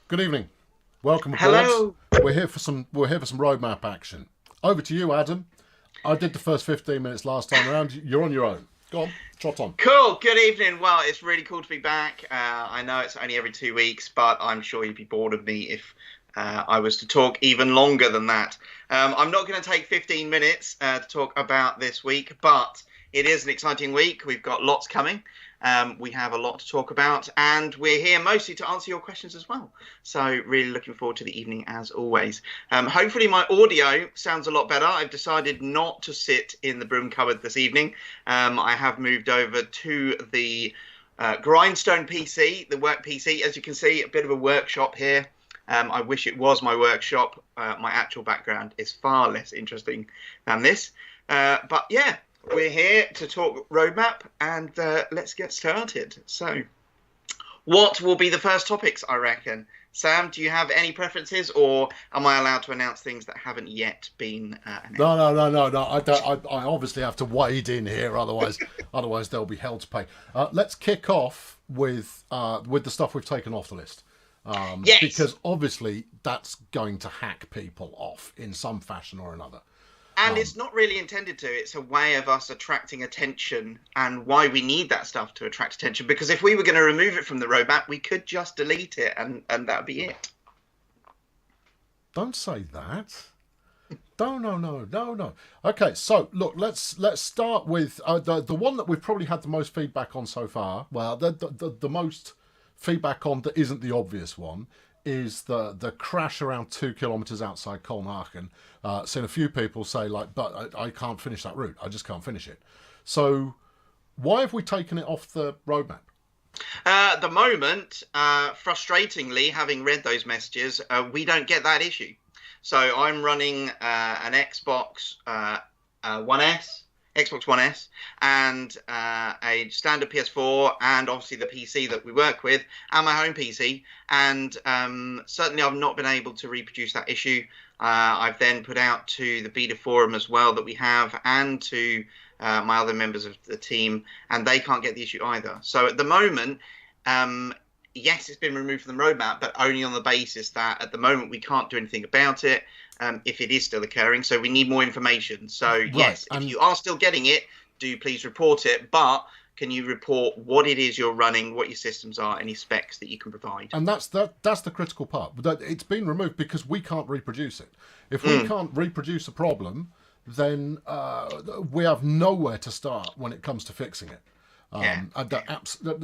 Good evening. Welcome aboard. Hello. We're here for some roadmap action. Over to you, Adam. I did the first 15 minutes last time around. You're on your own. Go on, trot on. Cool. Good evening. Well, it's really cool to be back. I know it's only every 2 weeks, but I'm sure you'd be bored of me if I was to talk even longer than that. I'm not going to take 15 minutes to talk about this week, but it is an exciting week. We've got lots coming. We have a lot to talk about, and we're here mostly to answer your questions as well. So really looking forward to the evening as always. Hopefully my audio sounds a lot better. I've decided not to sit in the broom cupboard this evening. I have moved over to the Grindstone PC, the work PC. As you can see, a bit of a workshop here. I wish it was my workshop. My actual background is far less interesting than this. But yeah. We're here to talk roadmap, and let's get started. So, what will be the first topics, I reckon? Sam, do you have any preferences, or am I allowed to announce things that haven't yet been announced? No. I don't. I obviously have to wade in here, otherwise they'll be held to pay. Let's kick off with the stuff we've taken off the list. Yes. Because obviously that's going to hack people off in some fashion or another. And it's not really intended to. It's a way of us attracting attention, and why we need that stuff to attract attention. Because if we were going to remove it from the roadmap, we could just delete it, and that would be it. Don't say that. No. Okay, so look, let's start with the one that we've probably had the most feedback on so far. Well, the most feedback on that isn't the obvious one is the crash around 2 kilometres outside Colnhagen. Seen a few people say, like, but I can't finish that route. I just can't finish it. So why have we taken it off the roadmap? At the moment, frustratingly, having read those messages, we don't get that issue. So I'm running an Xbox One S, Xbox One S, and a standard PS4, and obviously the PC that we work with, and my home PC. And certainly I've not been able to reproduce that issue. I've then put out to the beta forum as well that we have, and to my other members of the team, and they can't get the issue either. So at the moment, yes, it's been removed from the roadmap, but only on the basis that at the moment we can't do anything about it. If it is still occurring, so we need more information. So yes, if you are still getting it, do please report it, but can you report what it is you're running, what your systems are, any specs that you can provide? And that's the critical part. It's been removed because we can't reproduce it. If we can't reproduce a problem, then we have nowhere to start when it comes to fixing it.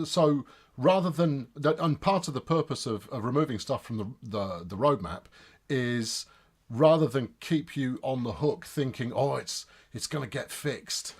So rather than that, and part of the purpose of removing stuff from the roadmap is, rather than keep you on the hook thinking, oh, it's going to get fixed.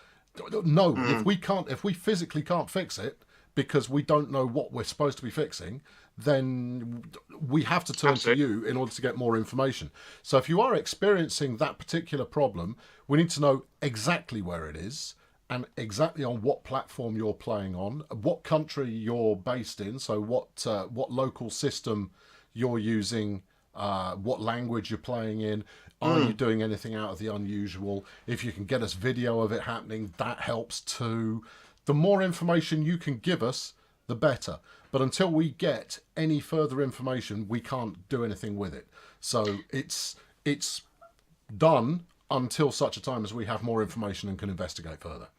No, if we physically can't fix it because we don't know what we're supposed to be fixing, then we have to turn to you in order to get more information. So if you are experiencing that particular problem, we need to know exactly where it is and exactly on what platform you're playing on, what country you're based in, so what local system you're using, what language you're playing in. Are you doing anything out of the unusual? If you can get us video of it happening, that helps too. The more information you can give us, the better. But until we get any further information, we can't do anything with it. So it's done until such a time as we have more information and can investigate further.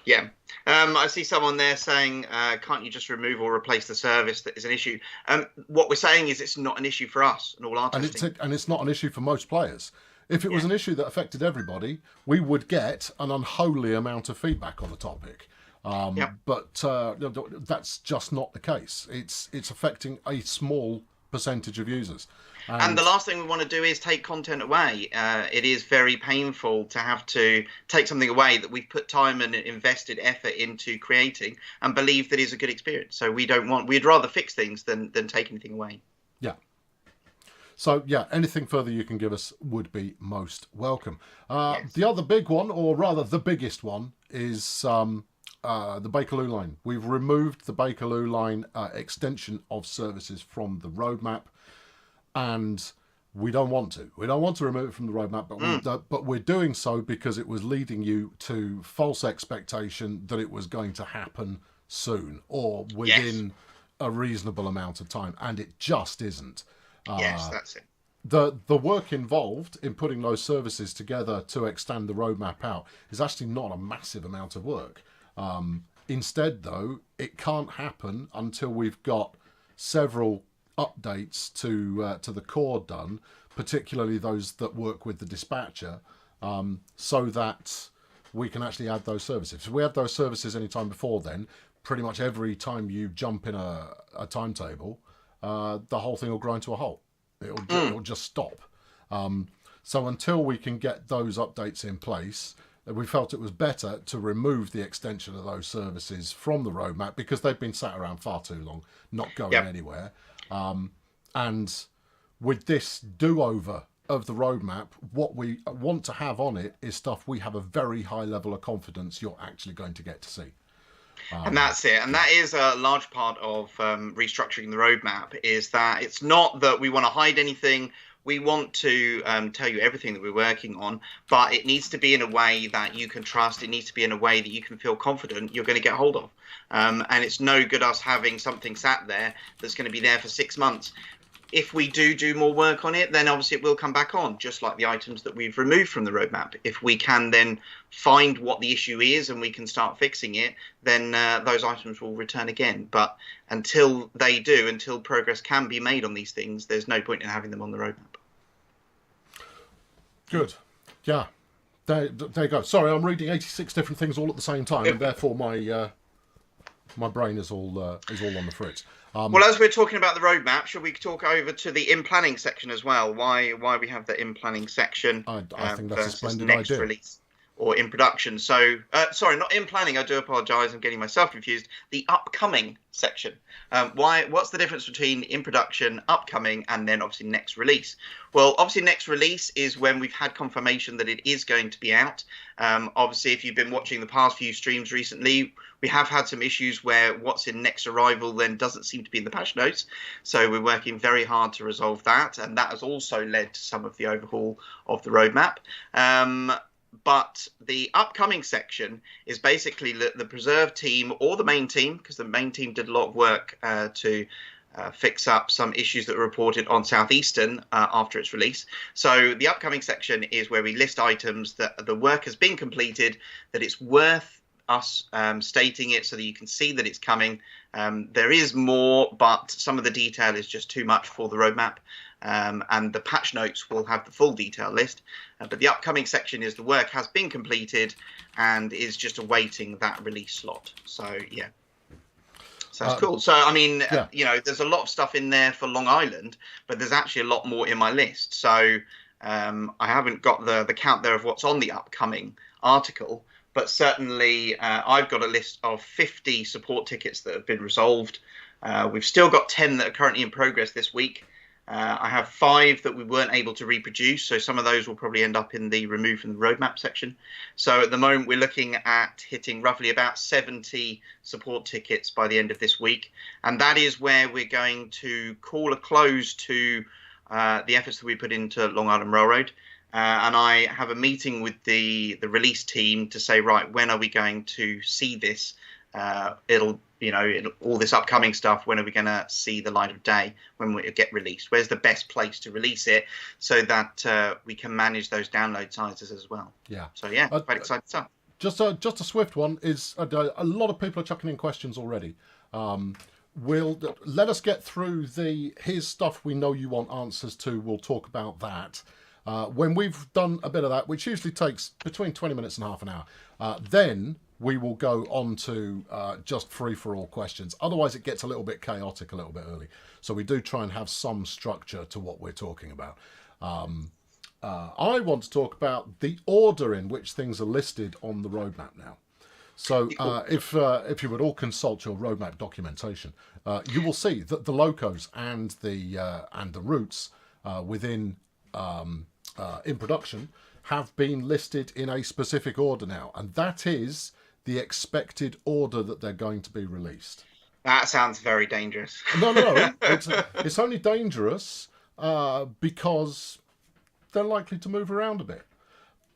Yeah. I see someone there saying, can't you just remove or replace the service that is an issue? What we're saying is it's not an issue for us and all our testing. And it's not an issue for most players. If it was an issue that affected everybody, we would get an unholy amount of feedback on the topic. But that's just not the case. It's affecting a small percentage of users. And the last thing we want to do is take content away. It is very painful to have to take something away that we've put time and invested effort into creating and believe that is a good experience. So we'd rather fix things than take anything away. Yeah. So, anything further you can give us would be most welcome. Yes. The other big one, or rather the biggest one, is the Bakerloo Line. We've removed the Bakerloo Line extension of services from the roadmap. And we don't want to. We don't want to remove it from the roadmap, but we're doing so because it was leading you to false expectation that it was going to happen soon or within a reasonable amount of time, and it just isn't. Yes, that's it. The work involved in putting those services together to extend the roadmap out is actually not a massive amount of work. Instead, though, it can't happen until we've got several updates to the core done, particularly those that work with the dispatcher, so that we can actually add those services. If we add those services any time before then, pretty much every time you jump in a timetable, the whole thing will grind to a halt. It'll just stop. So until we can get those updates in place, we felt it was better to remove the extension of those services from the roadmap because they've been sat around far too long, not going anywhere. And with this do-over of the roadmap, what we want to have on it is stuff we have a very high level of confidence you're actually going to get to see. And that's it. And that is a large part of restructuring the roadmap, is that it's not that we want to hide anything. We want to tell you everything that we're working on, but it needs to be in a way that you can trust. It needs to be in a way that you can feel confident you're going to get hold of. And it's no good us having something sat there that's going to be there for 6 months. If we do more work on it, then obviously it will come back on, just like the items that we've removed from the roadmap. If we can then find what the issue is and we can start fixing it, then those items will return again. But until they do, until progress can be made on these things, there's no point in having them on the roadmap. Good. Yeah. There you go. Sorry, I'm reading 86 different things all at the same time, and therefore my brain is all on the fritz. Well, as we're talking about the roadmap, should we talk over to the in-planning section as well? Why we have the in-planning section? I think that's a splendid next idea. Release or in production. So, sorry, not in planning. I do apologise. I'm getting myself confused. The upcoming section. What's the difference between in production, upcoming, and then obviously next release? Well, obviously next release is when we've had confirmation that it is going to be out. Obviously, if you've been watching the past few streams recently, we have had some issues where what's in next arrival then doesn't seem to be in the patch notes. So we're working very hard to resolve that. And that has also led to some of the overhaul of the roadmap. But the upcoming section is basically the preserve team or the main team, because the main team did a lot of work to fix up some issues that were reported on Southeastern after its release. So the upcoming section is where we list items that the work has been completed, that it's worth us stating it so that you can see that it's coming. There is more, but some of the detail is just too much for the roadmap. And the patch notes will have the full detail list. But the upcoming section is the work has been completed and is just awaiting that release slot. So, yeah. Sounds cool. So, I mean, there's a lot of stuff in there for Long Island, but there's actually a lot more in my list. So I haven't got the count there of what's on the upcoming article, but certainly I've got a list of 50 support tickets that have been resolved. We've still got 10 that are currently in progress this week. I have 5 that we weren't able to reproduce, so some of those will probably end up in the remove from the roadmap section. So at the moment, we're looking at hitting roughly about 70 support tickets by the end of this week. And that is where we're going to call a close to the efforts that we put into Long Island Railroad. And I have a meeting with the release team to say, right, when are we going to see this? All this upcoming stuff, when are we going to see the light of day, when we get released? Where's the best place to release it so that we can manage those download sizes as well? Yeah. So, yeah, quite exciting stuff. Just a swift one is a lot of people are chucking in questions already. We'll let us get through here's stuff we know you want answers to. We'll talk about that. When we've done a bit of that, which usually takes between 20 minutes and half an hour, then we will go on to just free-for-all questions. Otherwise, it gets a little bit chaotic a little bit early. So we do try and have some structure to what we're talking about. I want to talk about the order in which things are listed on the roadmap now. So if you would all consult your roadmap documentation, you will see that the locos and the routes within in production have been listed in a specific order now, and that is the expected order that they're going to be released. That sounds very dangerous. No. It's only dangerous because they're likely to move around a bit.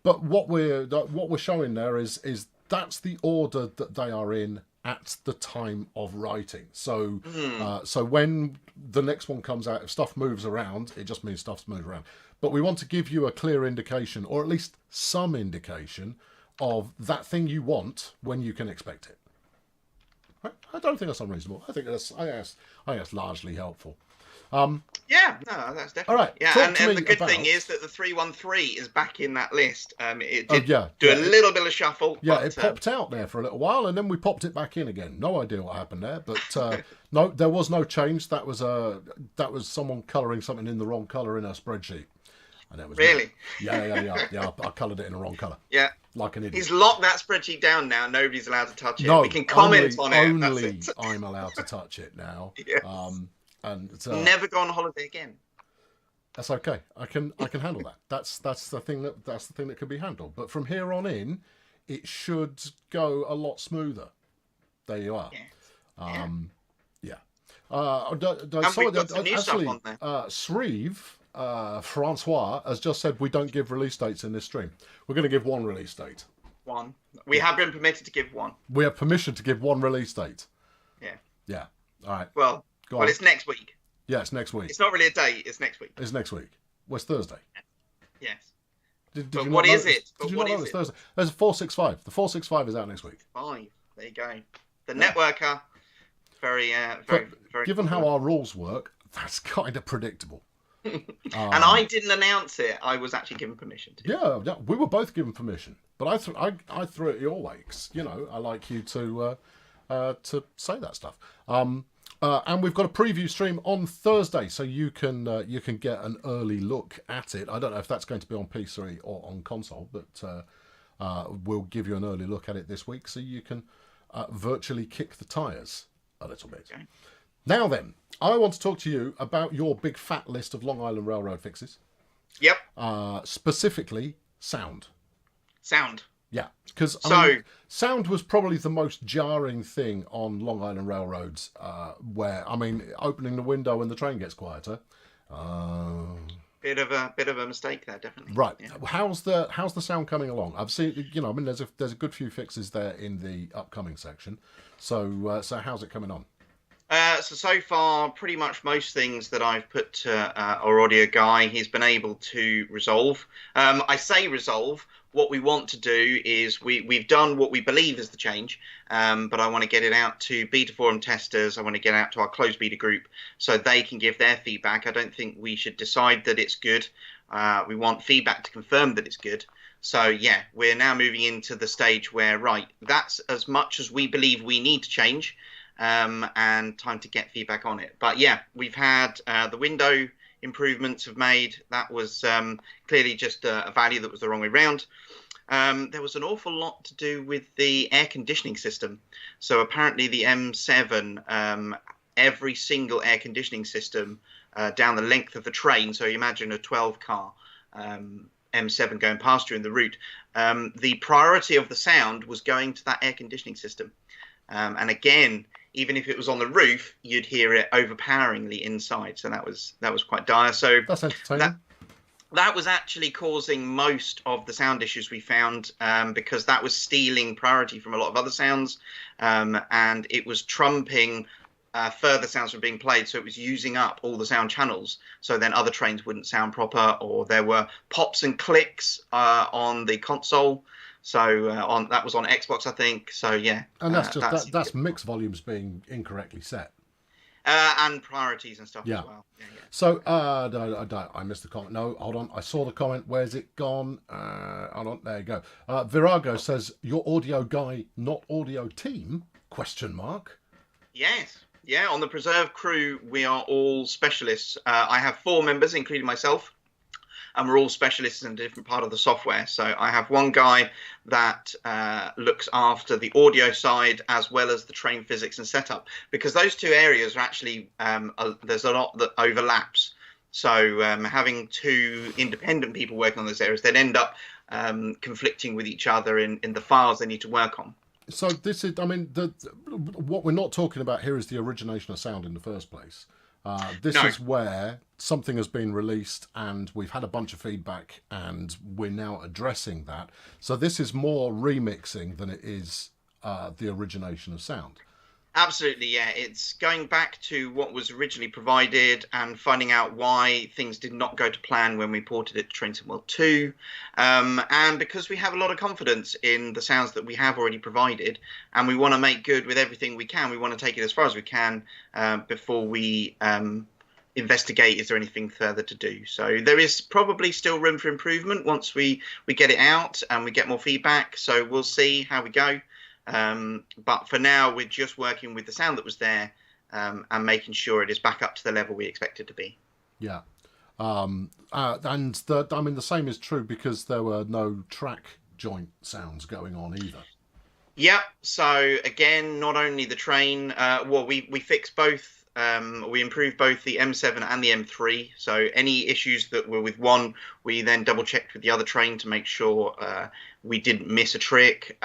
But what we're showing there is that's the order that they are in at the time of writing. So so when the next one comes out, if stuff moves around, it just means stuff's moved around. But we want to give you a clear indication, or at least some indication, of that thing you want when you can expect it. I don't think that's unreasonable. I think that's largely helpful. Yeah, no, that's definitely. All right. Yeah, and the good thing is that the 313 is back in that list. It did do a little bit of shuffle. Yeah, but, it popped out there for a little while, and then we popped it back in again. No idea what happened there, but no, there was no change. That was someone colouring something in the wrong colour in our spreadsheet. And it was really? Me. Yeah. I coloured it in the wrong colour. Yeah. Like an idiot. He's locked that spreadsheet down now. Nobody's allowed to touch it. No, we can comment on it. Only I'm allowed to touch it now. Yes. And never go on holiday again. That's okay. I can handle that. That's the thing that can be handled. But from here on in, it should go a lot smoother. There you are. Yes. Yeah. We've got some new stuff on there. Shreve, Francois has just said we don't give release dates in this stream. We're going to give one release date. One. We have been permitted to give one. We have permission to give one release date. Yeah. Yeah. All right. Well, it's next week. Yeah, it's next week. It's not really a date. It's next week. It's next week. Well, it's Thursday. Yes. But what is it? Did you not know it's Thursday? There's a 465. The 465 is out next week. 5. There you go. The networker. Very. Given how our rules work, that's kind of predictable. And I didn't announce it. I was actually given permission to. Yeah, we were both given permission, but I threw it your way because I like you to say that stuff. And we've got a preview stream on Thursday, so you can get an early look at it. I don't know if that's going to be on PC or on console, but we'll give you an early look at it this week, so you can virtually kick the tyres a little bit. Okay. Now then, I want to talk to you about your big fat list of Long Island Railroad fixes. Yep. Specifically, sound. Sound. Yeah, because sound was probably the most jarring thing on Long Island railroads. Where opening the window and the train gets quieter. Bit of a mistake there, definitely. Right. Yeah. How's the sound coming along? I've seen, there's a good few fixes there in the upcoming section. So how's it coming on? So far, pretty much most things that I've put to our audio guy, he's been able to resolve. I say resolve. What we want to do is we've done what we believe is the change, but I want to get it out to beta forum testers. I want to get it out to our closed beta group so they can give their feedback. I don't think we should decide that it's good. We want feedback to confirm that it's good. So, yeah, we're now moving into the stage where, that's as much as we believe we need to change. And time to get feedback on it. But yeah, we've had the window improvements have made. That was clearly just a value that was the wrong way round. There was an awful lot to do with the air conditioning system. So apparently the M7, every single air conditioning system down the length of the train, so you imagine a 12-car M7 going past you in the route, the priority of the sound was going to that air conditioning system. And again, even if it was on the roof, you'd hear it overpoweringly inside. So that was quite dire. So that's entertaining. That was actually causing most of the sound issues we found, because that was stealing priority from a lot of other sounds, and it was trumping further sounds from being played. So it was using up all the sound channels. So then other trains wouldn't sound proper, or there were pops and clicks on the console. So that was on Xbox, I think. So yeah, and that's mix volumes being incorrectly set, and priorities and stuff as well. Yeah. So I missed the comment. No, hold on. I saw the comment. Where's it gone? Hold on. There you go. Virago says your audio guy, not audio team? ? Yes. Yeah. On the Preserve crew, we are all specialists. I have 4 members, including myself. And we're all specialists in a different part of the software. So I have one guy that looks after the audio side as well as the train physics and setup, because those two areas are actually there's a lot that overlaps. So having 2 independent people working on those areas, they'd end up conflicting with each other in the files they need to work on. So this is, what we're not talking about here is the origination of sound in the first place. This is where something has been released and we've had a bunch of feedback and we're now addressing that. So this is more remixing than it is the origination of sound. Absolutely, yeah. It's going back to what was originally provided and finding out why things did not go to plan when we ported it to Train Sim World 2. And because we have a lot of confidence in the sounds that we have already provided, and we want to make good with everything we can, we want to take it as far as we can before we investigate is there anything further to do. So there is probably still room for improvement once we get it out and we get more feedback. So we'll see how we go. But for now, we're just working with the sound that was there and making sure it is back up to the level we expect it to be. Yeah. And the same is true because there were no track joint sounds going on either. Yeah. So again, not only the train, we fixed both. We improved both the M7 and the M3. So any issues that were with one, we then double checked with the other train to make sure we didn't miss a trick.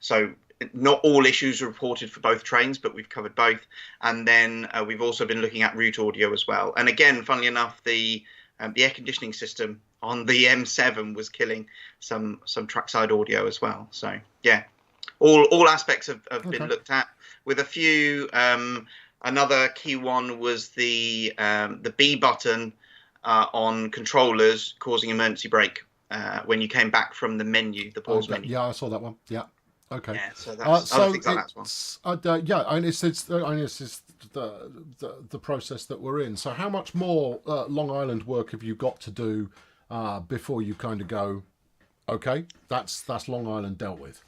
So not all issues are reported for both trains, but we've covered both. And then we've also been looking at route audio as well. And again, funnily enough, the air conditioning system on the M7 was killing some trackside audio as well. So yeah, all aspects have been looked at with a few. Another key one was the B button on controllers causing emergency brake when you came back from the menu, the pause menu. Yeah, I saw that one. Yeah. Okay. Yeah, so that's other things like that as well. Yeah, and it's the process that we're in. So how much more Long Island work have you got to do before you kind of go, okay, that's Long Island dealt with?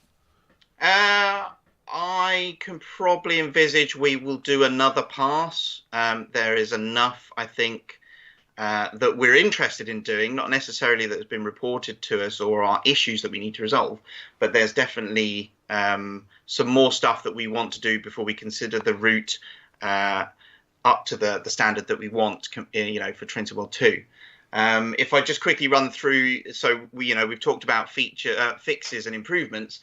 I can probably envisage we will do another pass. There is enough, I think, that we're interested in doing, not necessarily that has been reported to us or are issues that we need to resolve, but there's definitely some more stuff that we want to do before we consider the route up to the standard that we want, for Train Sim World 2. If I just quickly run through, so we've talked about feature fixes and improvements.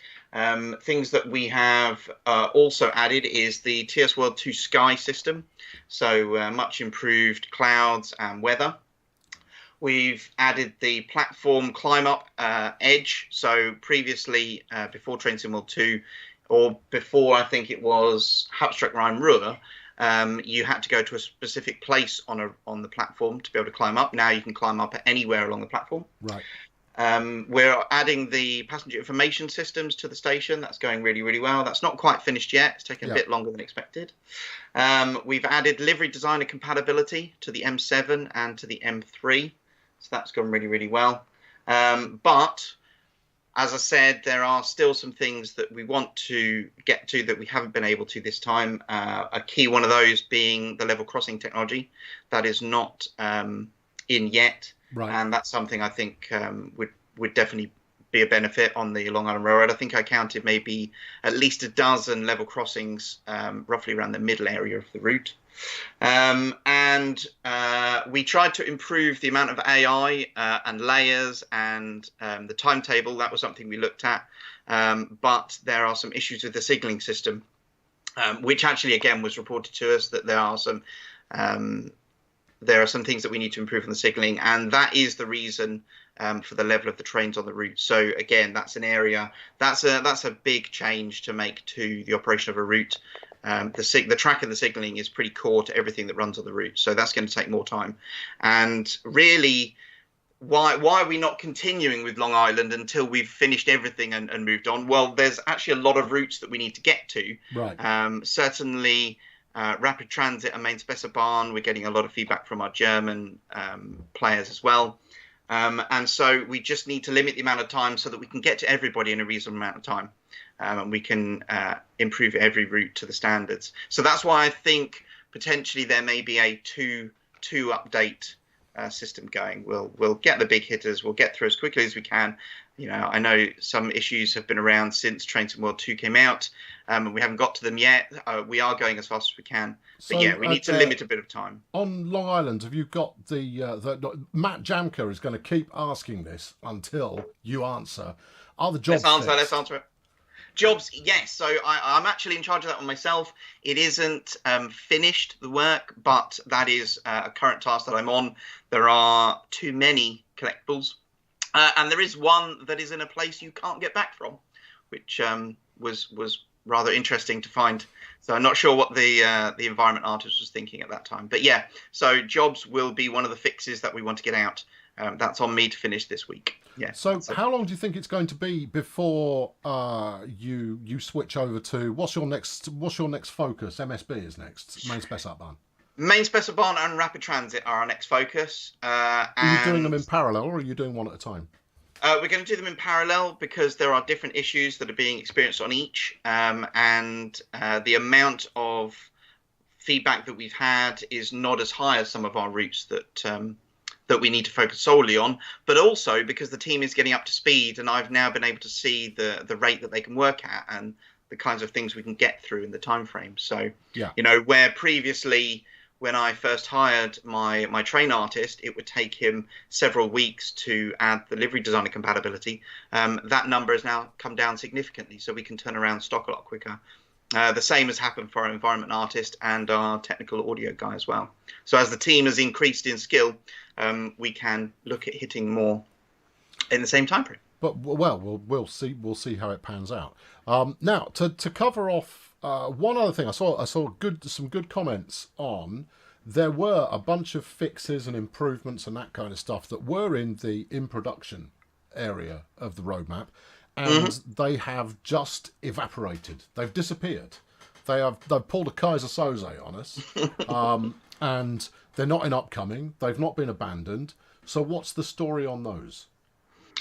Things that we have also added is the TS World 2 Sky system, so much improved clouds and weather. We've added the platform climb up edge. So previously, before Train Sim World 2, or before I think it was Hupstruck Rhyme Ruhr, you had to go to a specific place on the platform to be able to climb up. Now you can climb up anywhere along the platform. Right. We're adding the passenger information systems to the station. That's going really, really well. That's not quite finished yet. It's taken a bit longer than expected. We've added livery designer compatibility to the M7 and to the M3. So that's gone really, really well. But as I said, there are still some things that we want to get to that we haven't been able to this time. A key one of those being the level crossing technology. That is not in yet. Right. And that's something I think would definitely be a benefit on the Long Island Railroad. I think I counted maybe at least a dozen level crossings roughly around the middle area of the route. And we tried to improve the amount of AI and layers and the timetable. That was something we looked at. But there are some issues with the signaling system, which actually, again, was reported to us that there are some things that we need to improve on the signalling, and that is the reason for the level of the trains on the route. So again, that's an area that's a big change to make to the operation of a route. The track and the signalling is pretty core to everything that runs on the route, so that's going to take more time. And really, why are we not continuing with Long Island until we've finished everything and moved on? Well, there's actually a lot of routes that we need to get to. Right. Certainly. Rapid Transit and Main Spessebahn, we're getting a lot of feedback from our German players as well. And so we just need to limit the amount of time so that we can get to everybody in a reasonable amount of time. And we can improve every route to the standards. So that's why I think potentially there may be a two update system going. We'll get the big hitters. We'll get through as quickly as we can. I know some issues have been around since Train Sim World 2 came out, and we haven't got to them yet. We are going as fast as we can. But yeah, we need to limit a bit of time. On Long Island, have you got the Matt Jamka is going to keep asking this until you answer. Are the jobs Let's answer it. Jobs, yes. So I'm actually in charge of that one myself. It isn't finished, the work, but that is a current task that I'm on. There are too many collectibles. And there is one that is in a place you can't get back from, which was rather interesting to find. So I'm not sure what the environment artist was thinking at that time. But yeah, so jobs will be one of the fixes that we want to get out. That's on me to finish this week. Yeah. So how long do you think it's going to be before you switch over to what's your next focus? MSB is next. Main Spec Up. Main Specibon and Rapid Transit are our next focus. Are you doing them in parallel, or are you doing one at a time? We're going to do them in parallel because there are different issues that are being experienced on each, and the amount of feedback that we've had is not as high as some of our routes that we need to focus solely on, but also because the team is getting up to speed, and I've now been able to see the rate that they can work at and the kinds of things we can get through in the time frame. So, yeah. Where previously, when I first hired my train artist, it would take him several weeks to add the livery designer compatibility. That number has now come down significantly, so we can turn around stock a lot quicker. The same has happened for our environment artist and our technical audio guy as well. So as the team has increased in skill, we can look at hitting more in the same time frame. But we'll see how it pans out. Now to cover off one other thing, I saw some good comments on. There were a bunch of fixes and improvements and that kind of stuff that were in the in production area of the roadmap, and they have just evaporated. They've disappeared. They've pulled a Kaiser Soze on us, and they're not in upcoming. They've not been abandoned. So what's the story on those?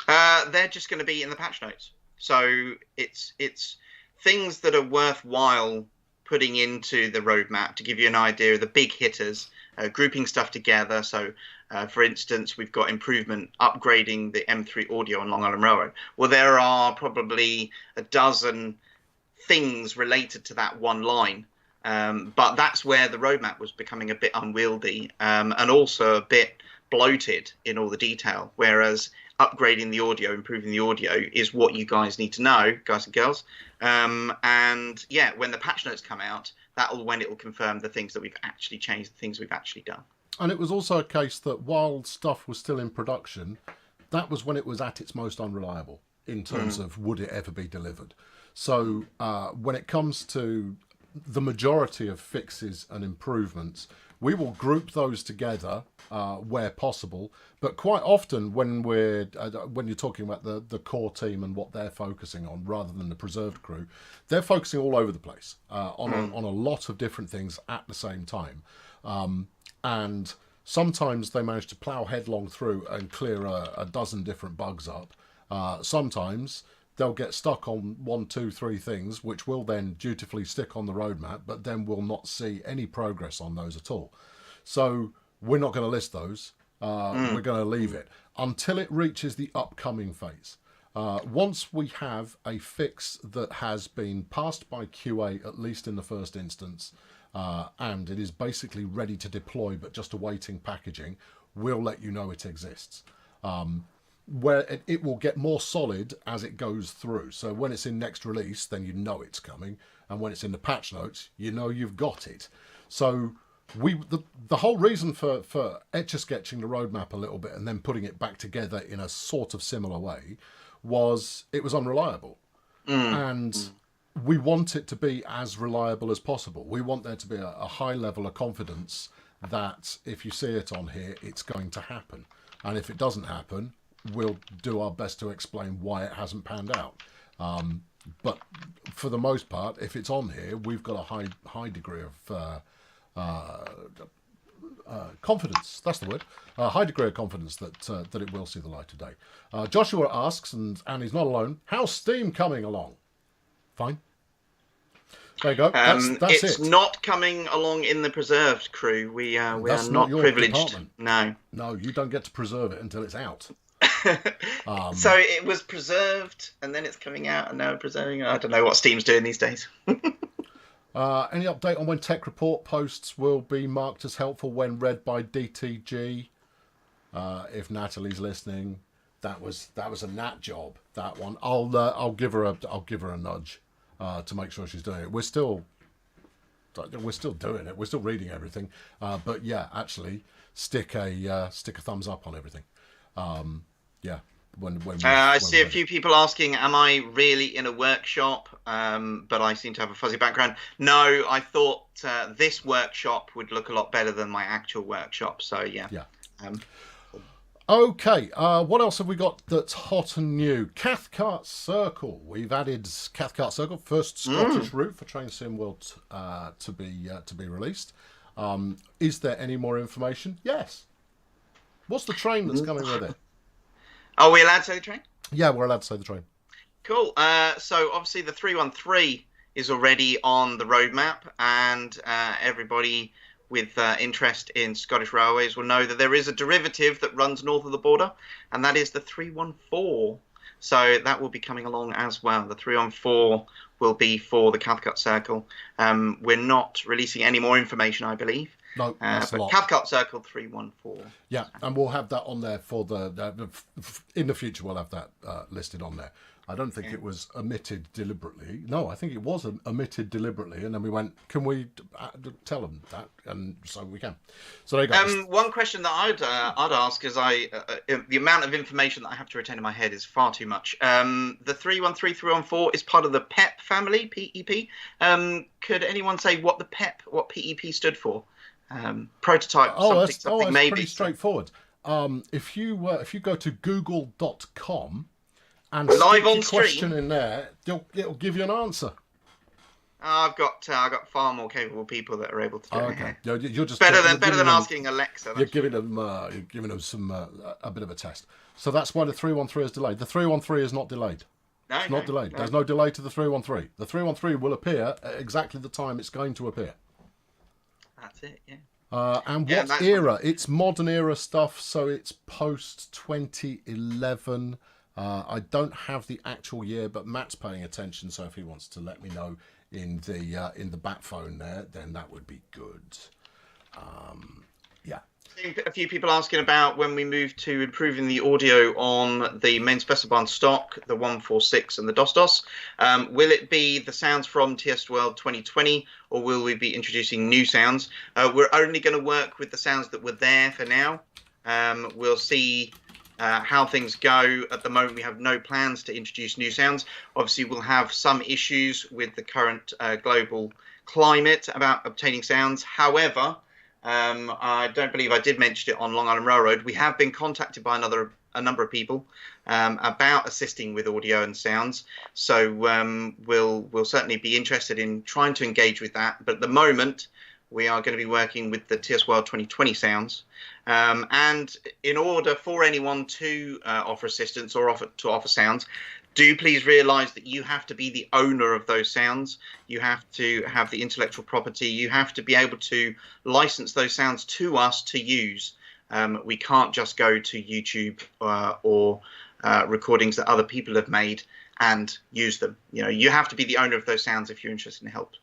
They're just going to be in the patch notes. So it's things that are worthwhile putting into the roadmap to give you an idea of the big hitters, grouping stuff together. So, for instance, we've got improvement, upgrading the M3 audio on Long Island Railroad. Well, there are probably a dozen things related to that one line. But that's where the roadmap was becoming a bit unwieldy, and also a bit bloated in all the detail, whereas upgrading the audio, improving the audio is what you guys need to know, guys and girls. And yeah, when the patch notes come out, when it will confirm the things that we've actually changed, the things we've actually done. And it was also a case that while stuff was still in production, that was when it was at its most unreliable in terms of would it ever be delivered. So when it comes to the majority of fixes and improvements, we will group those together where possible. But quite often, when you're talking about the core team and what they're focusing on, rather than the preserved crew, they're focusing all over the place on a lot of different things at the same time. And sometimes they manage to plough headlong through and clear a dozen different bugs up. Sometimes they'll get stuck on 1, 2, 3 things, which will then dutifully stick on the roadmap, but then we'll not see any progress on those at all. So we're not going to list those. We're going to leave it until it reaches the upcoming phase. Once we have a fix that has been passed by QA, at least in the first instance, and it is basically ready to deploy, but just awaiting packaging, we'll let you know it exists. Where it will get more solid as it goes through. So when it's in next release, then you know it's coming, and when it's in the patch notes, you know you've got it. So the whole reason for etch-a-sketching the roadmap a little bit and then putting it back together in a sort of similar way was it was unreliable, and we want it to be as reliable as possible. We want there to be a high level of confidence that if you see it on here, it's going to happen, and if it doesn't happen, we'll do our best to explain why it hasn't panned out. But for the most part, if it's on here, we've got a high degree of confidence. That's the word. A high degree of confidence that it will see the light of day. Joshua asks, and he's not alone, how's Steam coming along? Fine. There you go. That's it's it. not coming along in the preserved crew. We are not privileged. Department. No, you don't get to preserve it until it's out. So it was preserved, and then it's coming out, and now we're preserving it. I don't know what Steam's doing these days. Any update on when tech report posts will be marked as helpful when read by DTG? If Natalie's listening, that was a Nat job. That one. I'll give her a nudge to make sure she's doing it. We're still doing it. We're still reading everything. But yeah, actually, stick a thumbs up on everything. Yeah, I see a few people asking, am I really in a workshop? But I seem to have a fuzzy background. No, I thought this workshop would look a lot better than my actual workshop. So, yeah. Yeah. Um, Okay, what else have we got that's hot and new? Cathcart Circle. We've added Cathcart Circle, first Scottish route for Train Sim World to be released. Is there any more information? Yes. What's the train that's coming with it? Are we allowed to say the train? Yeah, we're allowed to say the train. Cool. So obviously the 313 is already on the roadmap, and everybody with interest in Scottish Railways will know that there is a derivative that runs north of the border, and that is the 314. So that will be coming along as well. The 314 will be for the Cathcart Circle. We're not releasing any more information, I believe. No, that's a lot. Cathcart Circle 314. Yeah, and we'll have that on there for in the future. We'll have that listed on there. I don't think it was omitted deliberately. No, I think it was omitted deliberately, and then we went, can we tell them that? And so we can. So there you go. One question that I'd ask is the amount of information that I have to retain in my head is far too much. The 313, 314 is part of the PEP family, PEP. Could anyone say what PEP stood for? Prototype, something maybe. Pretty straightforward. If you go to google.com and live on a question stream in there, it'll give you an answer. I've got far more capable people that are able to do it. Okay, you're just better than asking Alexa. You're giving them some a bit of a test. So that's why the 313 is delayed. The 313 is not delayed. No, it's not delayed. No. There's no delay to the 313. The 313 will appear at exactly the time it's going to appear. That's it. Yeah. And what era? It's modern era stuff, so it's post 2011. I don't have the actual year, but Matt's paying attention, so if he wants to let me know in the bat phone there, then that would be good. Yeah. A few people asking about when we move to improving the audio on the main specified stock, the 146 and the DOS. Will it be the sounds from TS World 2020, or will we be introducing new sounds? We're only going to work with the sounds that were there for now. We'll see how things go. At the moment, we have no plans to introduce new sounds. Obviously, we'll have some issues with the current global climate about obtaining sounds. However, I don't believe I did mention it on Long Island Railroad. We have been contacted by a number of people about assisting with audio and sounds. So we'll certainly be interested in trying to engage with that. But at the moment, we are going to be working with the TS World 2020 sounds. And in order for anyone to offer assistance or offer sounds, do please realise that you have to be the owner of those sounds. You have to have the intellectual property. You have to be able to license those sounds to us to use. We can't just go to YouTube or recordings that other people have made and use them. You have to be the owner of those sounds if you're interested in help.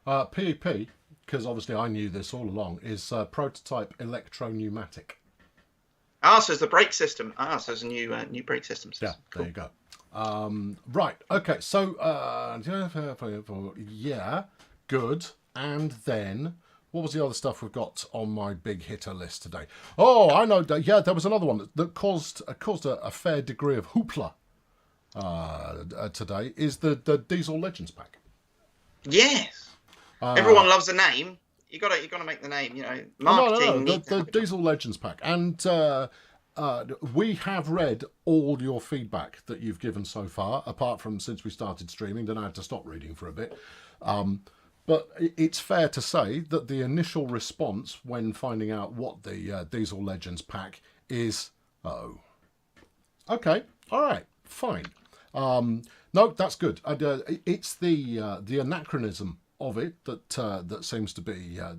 PEP, because obviously I knew this all along, is prototype electro-pneumatic. So it's the brake system. So it's a new brake system. Yeah, cool. There you go. Right, okay, so yeah, good. And then what was the other stuff we've got on my big hitter list today? Oh, I know. Yeah, there was another one that caused a fair degree of hoopla today. Is the Diesel Legends pack? Yes, everyone loves a name. You gotta make the name. Marketing. No, the Diesel Legends pack, and we have read all your feedback that you've given so far, apart from since we started streaming, then I had to stop reading for a bit. But it's fair to say that the initial response when finding out what the Diesel Legends pack is, okay, all right, fine. No, that's good. It's the anachronism of it that seems to be a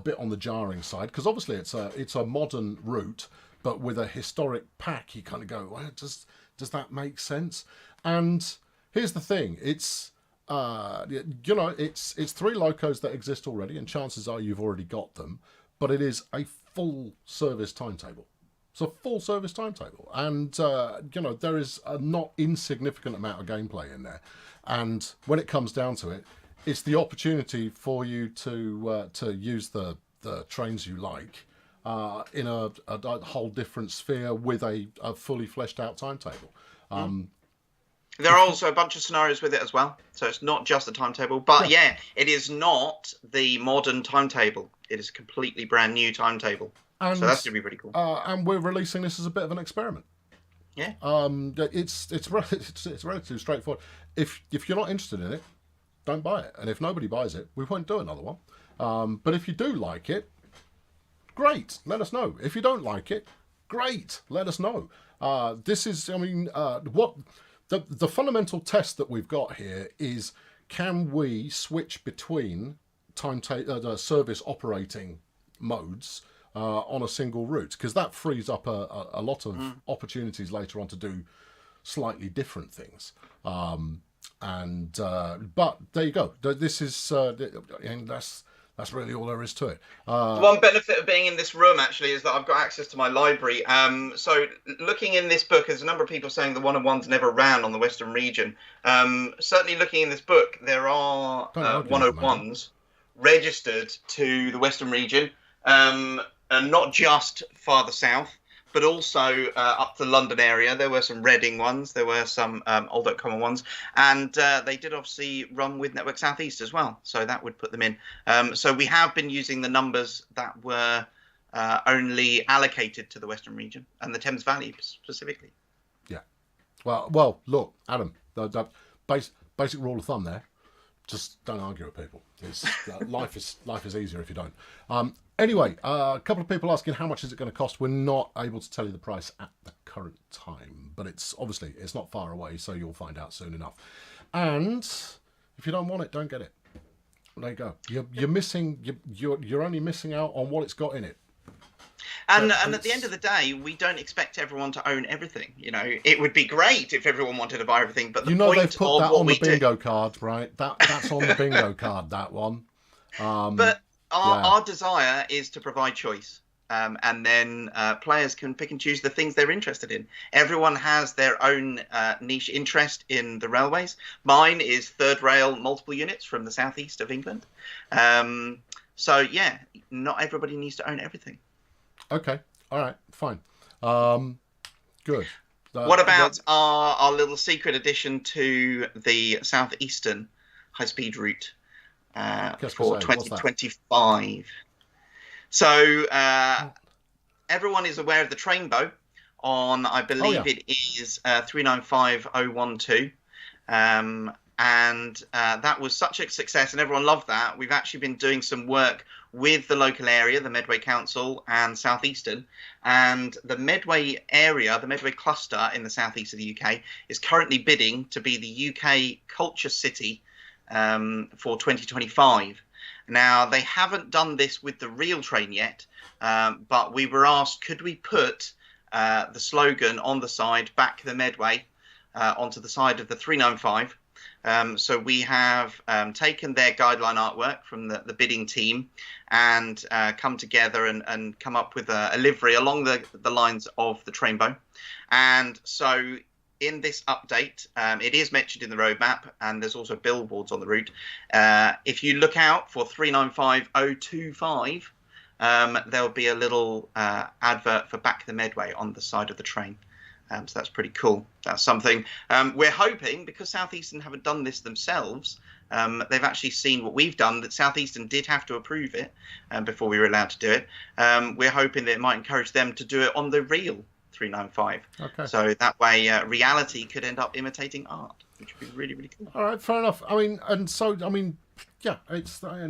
bit on the jarring side, because obviously it's a modern route, but with a historic pack. You kind of go, well, does that make sense? And here's the thing: it's it's 3 locos that exist already, and chances are you've already got them. But it is a full service timetable. It's a full service timetable, and there is a not insignificant amount of gameplay in there. And when it comes down to it, it's the opportunity for you to use the trains you like in a whole different sphere with a fully fleshed out timetable. There are also a bunch of scenarios with it as well. So it's not just the timetable. But yeah, it is not the modern timetable. It is a completely brand new timetable. And, so that's going to be pretty cool. And we're releasing this as a bit of an experiment. Yeah. It's relatively straightforward. If you're not interested in it, don't buy it. And if nobody buys it, we won't do another one. But if you do like it, great, let us know. If you don't like it, great, let us know. This is, what the fundamental test that we've got here is: can we switch between service operating modes on a single route? Because that frees up a lot of opportunities later on to do slightly different things. But there you go. This is, and that's really all there is to it. One benefit of being in this room, actually, is that I've got access to my library. So looking in this book, there's a number of people saying the 101s never ran on the Western region. Certainly looking in this book, there are 101s registered to the Western region, and not just farther south, but also up to the London area. There were some Reading ones, there were some Old Oak Common ones, and they did obviously run with Network Southeast as well, so that would put them in. So we have been using the numbers that were only allocated to the Western region and the Thames Valley specifically. Yeah. Well, look, Adam, the basic rule of thumb there: just don't argue with people. Life is easier if you don't. Anyway, a couple of people asking how much is it going to cost. We're not able to tell you the price at the current time, but it's not far away, so you'll find out soon enough. And if you don't want it, don't get it. There you go. You're missing. You're only missing out on what it's got in it. And at the end of the day, we don't expect everyone to own everything. It would be great if everyone wanted to buy everything, but they've put that on the bingo card, right? That's on the bingo card. That one. But our desire is to provide choice, and then players can pick and choose the things they're interested in. Everyone has their own niche interest in the railways. Mine is third rail multiple units from the southeast of England. So yeah, not everybody needs to own everything. Okay. All right. Fine. Good. What about our little secret addition to the southeastern high-speed route for 2025? So everyone is aware of the Trainbow on, I believe it is 395012. And that was such a success, and everyone loved that. We've actually been doing some work with the local area, the Medway Council and Southeastern, and the Medway area, the Medway cluster in the southeast of the UK, is currently bidding to be the UK Culture City for 2025. Now, they haven't done this with the real train yet, but we were asked, could we put the slogan on the side, back the Medway, onto the side of the 395. So we have taken their guideline artwork from the bidding team and come together and come up with a livery along the lines of the Trainbow. And so in this update, it is mentioned in the roadmap, and there's also billboards on the route. If you look out for 395025, there'll be a little advert for Back the Medway on the side of the train. So that's pretty cool. That's something we're hoping, because Southeastern haven't done this themselves. They've actually seen what we've done, that Southeastern did have to approve it before we were allowed to do it. We're hoping that it might encourage them to do it on the real 395. Okay. So that way reality could end up imitating art, which would be really, really cool. All right, fair enough. Yeah, that's a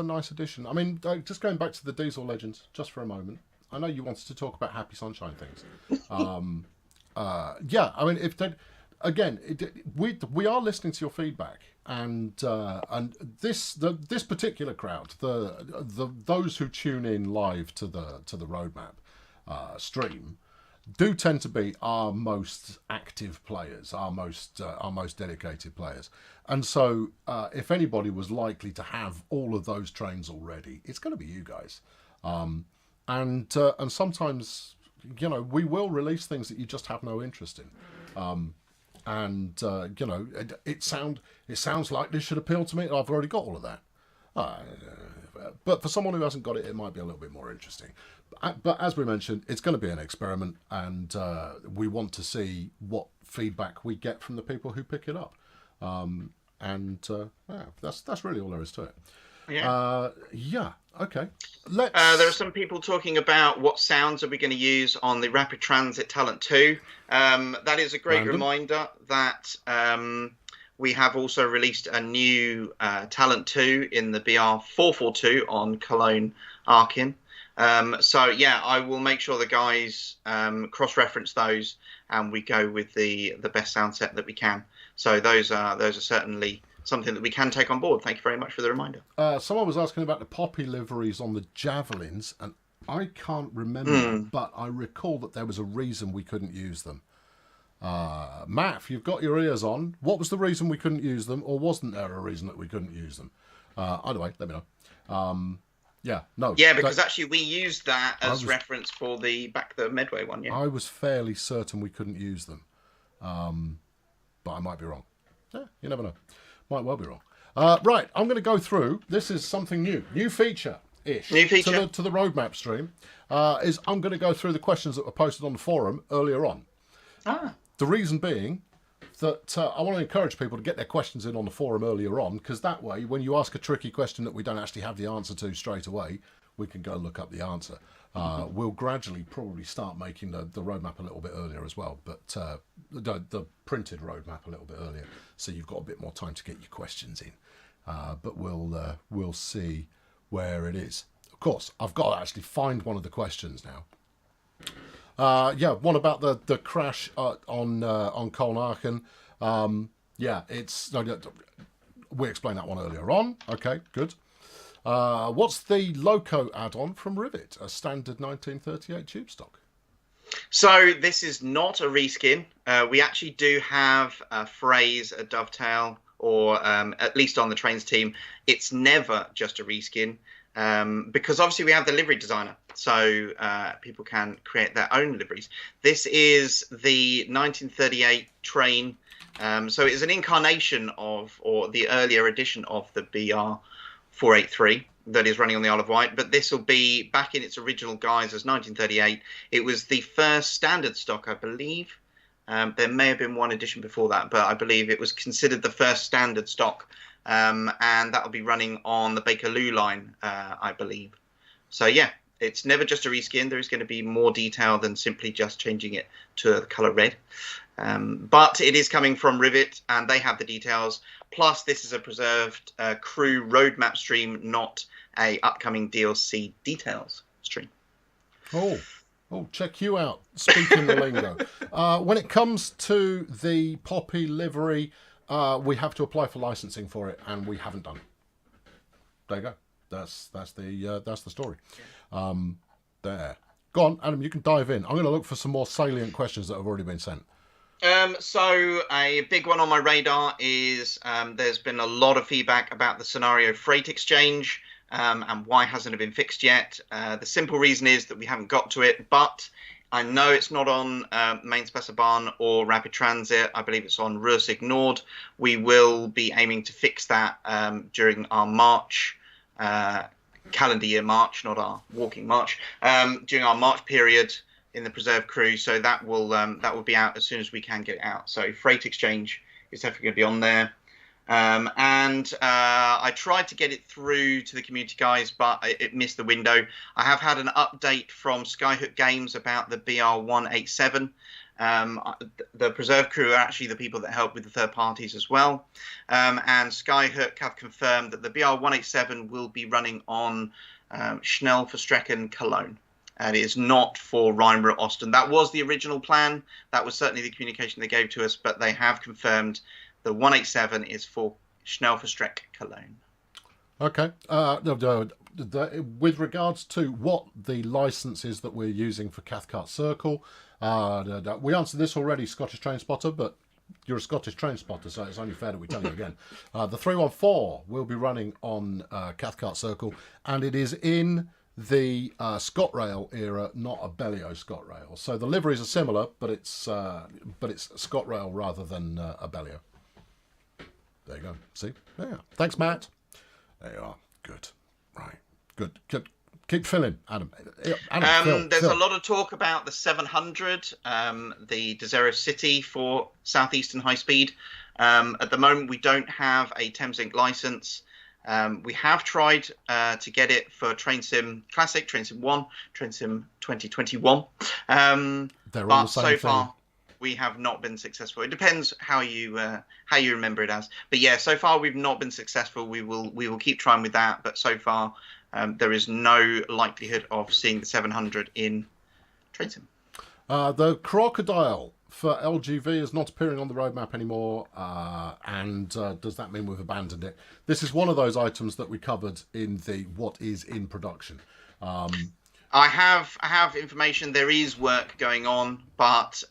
nice addition. Just going back to the diesel legends just for a moment. I know you wanted to talk about Happy Sunshine things. We are listening to your feedback, and this particular crowd, those who tune in live to the roadmap stream, do tend to be our most active players, our most dedicated players, and so if anybody was likely to have all of those trains already, it's going to be you guys, and sometimes, we will release things that you just have no interest in. It sounds like this should appeal to me. I've already got all of that. But for someone who hasn't got it, it might be a little bit more interesting. But as we mentioned, it's going to be an experiment, and we want to see what feedback we get from the people who pick it up. That's really all there is to it. Yeah. Okay. There are some people talking about what sounds are we going to use on the Rapid Transit Talent 2. That is a great reminder that we have also released a new Talent 2 in the BR 442 on Cologne Aachen. I will make sure the guys cross-reference those, and we go with the best sound set that we can. So those are certainly something that we can take on board. Thank you very much for the reminder. Someone was asking about the poppy liveries on the javelins, and I can't remember, but I recall that there was a reason we couldn't use them. Matt, you've got your ears on. What was the reason we couldn't use them, or wasn't there a reason that we couldn't use them? Either way, let me know. Because actually we used that as reference for the Medway one. Yeah, I was fairly certain we couldn't use them, but I might be wrong. Yeah, you never know. Might well be wrong. Right, I'm going to go through. This is something new feature-ish. New feature to the roadmap stream. I'm going to go through the questions that were posted on the forum earlier on. The reason being that I want to encourage people to get their questions in on the forum earlier on, because that way, when you ask a tricky question that we don't actually have the answer to straight away, we can go look up the answer. We'll gradually probably start making the roadmap a little bit earlier as well, but the printed roadmap a little bit earlier, so you've got a bit more time to get your questions in. But we'll see where it is. Of course, I've got to actually find one of the questions now. One about the crash on Colnarchen. We explained that one earlier on. Okay, good. What's the Loco add-on from Rivet, a standard 1938 tube stock? So this is not a reskin. We actually do have a phrase, a dovetail, or at least on the trains team, it's never just a reskin. Because obviously we have the livery designer, so people can create their own liveries. This is the 1938 train, so it's an incarnation of, or the earlier edition of the BR 483 that is running on the Isle of Wight, but this will be back in its original guise as 1938. It was the first standard stock, I believe. There may have been one edition before that, but I believe it was considered the first standard stock. And that will be running on the Bakerloo Line, I believe. So yeah, it's never just a reskin. There is going to be more detail than simply just changing it to the colour red. But it is coming from Rivet, and they have the details. Plus, this is a preserved crew roadmap stream, not a upcoming DLC details stream. Oh, check you out. Speaking the lingo. When it comes to the Poppy livery, we have to apply for licensing for it, and we haven't done it. There you go. That's the story. There. Go on, Adam. You can dive in. I'm going to look for some more salient questions that have already been sent. So a big one on my radar is there's been a lot of feedback about the scenario freight exchange and why hasn't it been fixed yet. The simple reason is that we haven't got to it, but I know it's not on Main Spessebahn or Rapid Transit. I believe it's on Rursig Nord. We will be aiming to fix that during our March, calendar year March, not our walking March, during our March period in the Preserve crew. So that will be out as soon as we can get it out. So Freight Exchange is definitely going to be on there. I tried to get it through to the community guys, but it missed the window. I have had an update from Skyhook Games about the BR187. The Preserve crew are actually the people that help with the third parties as well. And Skyhook have confirmed that the BR187 will be running on Schnellverstrecken Cologne. And it is not for Rheinborough Ostend. That was the original plan. That was certainly the communication they gave to us, but they have confirmed the 187 is for Schnellverstreck Cologne. Okay. With regards to what the license is that we're using for Cathcart Circle, we answered this already, Scottish Train Spotter, but you're a Scottish Train Spotter, so it's only fair that we tell you again. The 314 will be running on Cathcart Circle, and it is in the ScotRail era, not a Bellio ScotRail. So the liveries are similar, but it's ScotRail rather than a Bellio. There you go. See? Yeah. Thanks, Matt. There you are. Good. Right. Good. Good. Keep filling, Adam. There's Phil. a lot of talk about the 700, the Desero City for Southeastern High Speed. At the moment, we don't have a Thameslink license. We have tried to get it for TrainSim Classic, TrainSim 1, TrainSim 2021. They're all But the same so thing. far, we have not been successful. It depends how you remember it as. But yeah, so far we've not been successful. We will keep trying with that. But so far, there is no likelihood of seeing the 700 in TrainSim. The Crocodile for LGV is not appearing on the roadmap anymore, and does that mean we've abandoned it? This is one of those items that we covered in the what is in production. I have information. There is work going on, but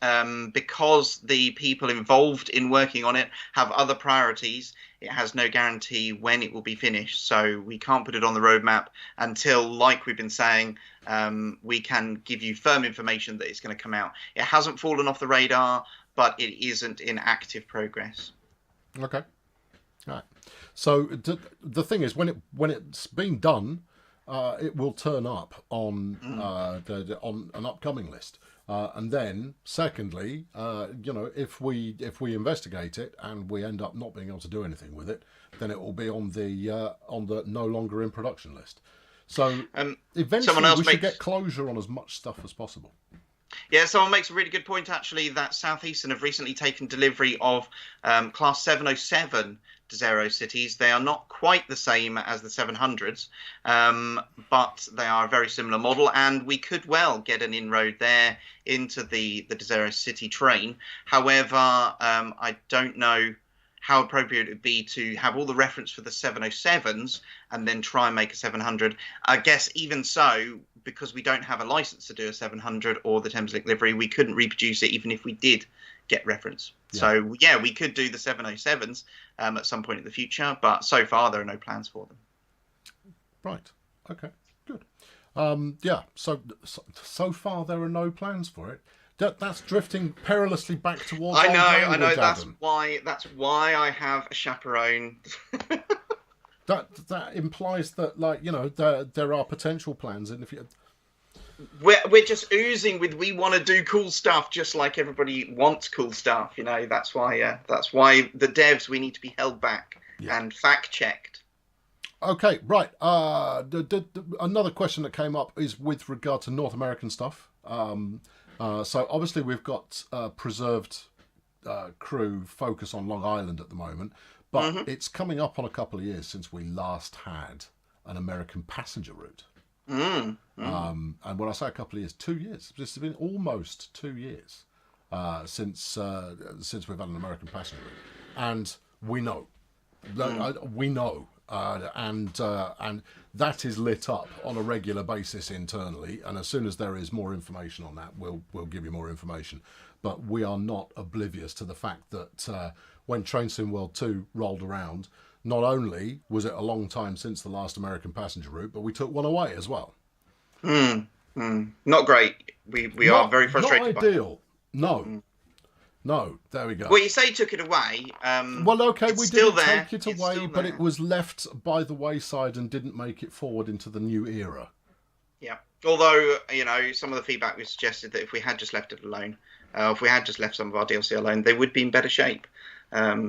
because the people involved in working on it have other priorities, it has no guarantee when it will be finished. So we can't put it on the roadmap until, like we've been saying, we can give you firm information that it's going to come out. It hasn't fallen off the radar, but it isn't in active progress. Okay. All right. So the thing is, when it's been done, it will turn up on on an upcoming list, and then secondly, if we investigate it and we end up not being able to do anything with it, then it will be on the no longer in production list. So eventually we should get closure on as much stuff as possible. Yeah, someone makes a really good point, actually, that Southeastern have recently taken delivery of Class 707 Desero cities. They are not quite the same as the 700s, but they are a very similar model, and we could well get an inroad there into the Desero city train. However, I don't know how appropriate it would be to have all the reference for the 707s and then try and make a 700. I guess even so, because we don't have a license to do a 700 or the Thameslink livery, we couldn't reproduce it even if we did get reference. Yeah. So yeah, we could do the 707s at some point in the future, but so far there are no plans for them. Right. Okay. Good. Yeah. So far there are no plans for it. That's drifting perilously back towards. I know. That's why I have a chaperone. That implies that, there are potential plans, and if you. We're just oozing with we want to do cool stuff, just like everybody wants cool stuff. That's why the devs, we need to be held back and fact checked. Okay, right. Another question that came up is with regard to North American stuff. So obviously we've got preserved crew focus on Long Island at the moment, but it's coming up on a couple of years since we last had an American passenger route. And when I say a couple of years, 2 years. This has been almost 2 years since we've had an American passenger route, and we know, and that is lit up on a regular basis internally. And as soon as there is more information on that, we'll give you more information. But we are not oblivious to the fact that when TrainSim World 2 rolled around, not only was it a long time since the last American passenger route, but we took one away as well. Not great. We are very frustrated. Not ideal. No, there we go. Well, you say took it away. Well, okay, we didn't take it it's away, but it was left by the wayside and didn't make it forward into the new era. Yeah. Although, some of the feedback was suggested that if we had just left it alone, if we had just left some of our DLC alone, they would be in better shape.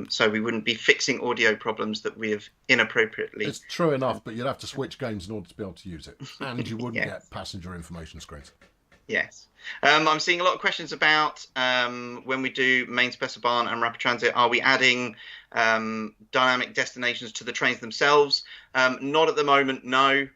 So we wouldn't be fixing audio problems that we have inappropriately. It's true enough, but you'd have to switch games in order to be able to use it. And you wouldn't get passenger information screens. Yes. I'm seeing a lot of questions about when we do main Specibahn and Rapid Transit, are we adding dynamic destinations to the trains themselves? Not at the moment, no.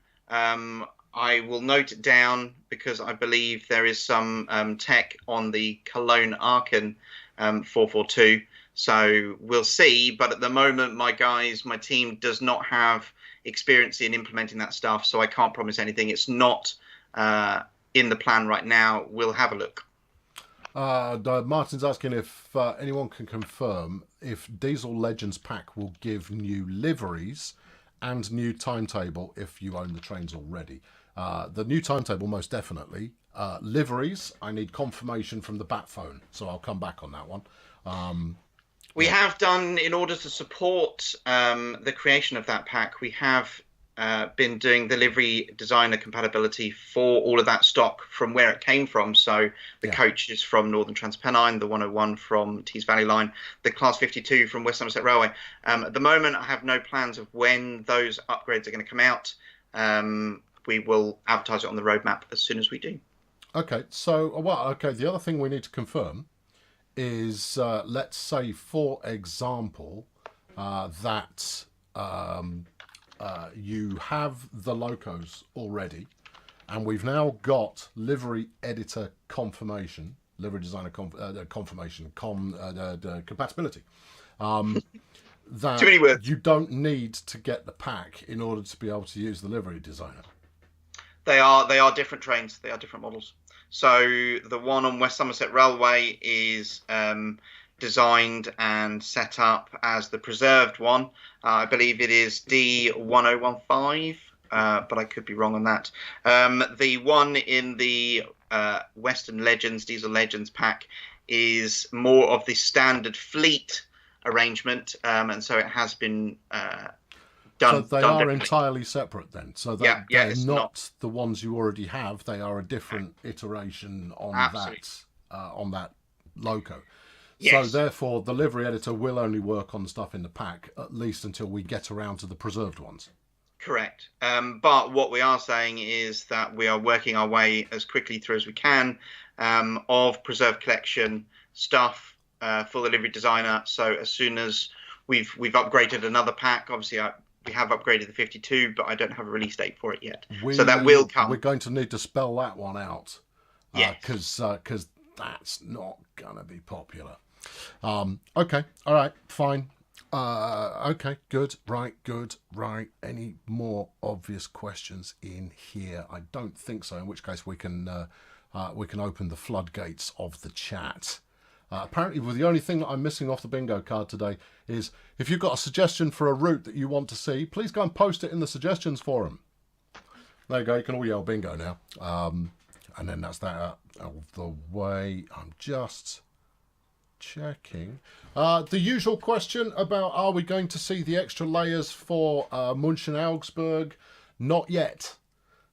I will note it down because I believe there is some tech on the Cologne-Aachen 442. So we'll see. But at the moment, my team does not have experience in implementing that stuff. So I can't promise anything. It's not in the plan right now. We'll have a look. Martin's asking if anyone can confirm if Diesel Legends Pack will give new liveries and new timetable if you own the trains already. The new timetable, most definitely. Liveries, I need confirmation from the Bat phone, so I'll come back on that one. We have done, in order to support the creation of that pack, we have been doing the livery designer compatibility for all of that stock from where it came from. So the coach is from Northern Transpennine, the 101 from Tees Valley Line, the Class 52 from West Somerset Railway. At the moment, I have no plans of when those upgrades are going to come out. We will advertise it on the roadmap as soon as we do. Okay, so the other thing we need to confirm is, let's say, for example, that you have the locos already, and we've now got livery editor confirmation, livery designer confirmation, compatibility. That Too many words. You don't need to get the pack in order to be able to use the livery designer. They are different trains. They are different models. So the one on West Somerset Railway is designed and set up as the preserved one. I believe it is D1015, but I could be wrong on that. The one in the Western Legends, Diesel Legends pack is more of the standard fleet arrangement, and so it has been done. So they are entirely separate then. So that they're not the ones you already have. They are a different iteration on that loco. Yes. So therefore, the livery editor will only work on the stuff in the pack, at least until we get around to the preserved ones. Correct. But what we are saying is that we are working our way as quickly through as we can of preserved collection stuff for the livery designer. So as soon as we've upgraded another pack, obviously we have upgraded the 52, but I don't have a release date for it yet. So that will come. We're going to need to spell that one out. Yes. Because that's not going to be popular. Okay. All right. Fine. Okay. Good. Right. Any more obvious questions in here? I don't think so. In which case we can open the floodgates of the chat. Apparently, the only thing that I'm missing off the bingo card today is if you've got a suggestion for a route that you want to see, please go and post it in the suggestions forum. There you go. You can all yell bingo now. And then that's that out of the way. I'm just checking. The usual question about, are we going to see the extra layers for München Augsburg? Not yet.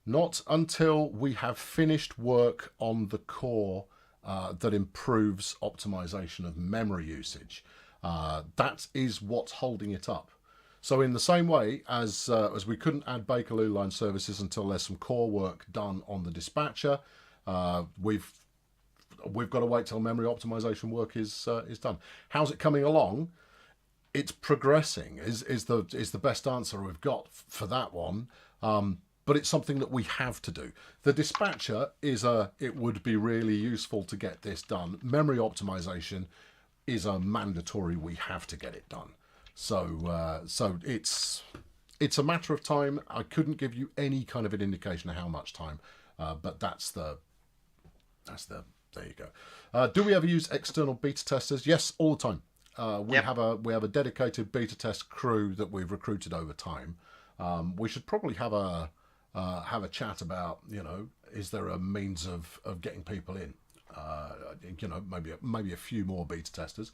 Not until we have finished work on the core that improves optimization of memory usage. That is what's holding it up. So in the same way as we couldn't add Bakerloo Line services until there's some core work done on the dispatcher, we've got to wait till memory optimization work is done. How's it coming along? It's progressing. Is the best answer we've got for that one. But it's something that we have to do. The dispatcher it would be really useful to get this done. Memory optimization is a mandatory. We have to get it done. So it's a matter of time. I couldn't give you any kind of an indication of how much time, but that's the there you go. Do we ever use external beta testers? Yes, all the time. We have a dedicated beta test crew that we've recruited over time. We should probably have a chat about, is there a means of getting people in? Maybe a few more beta testers.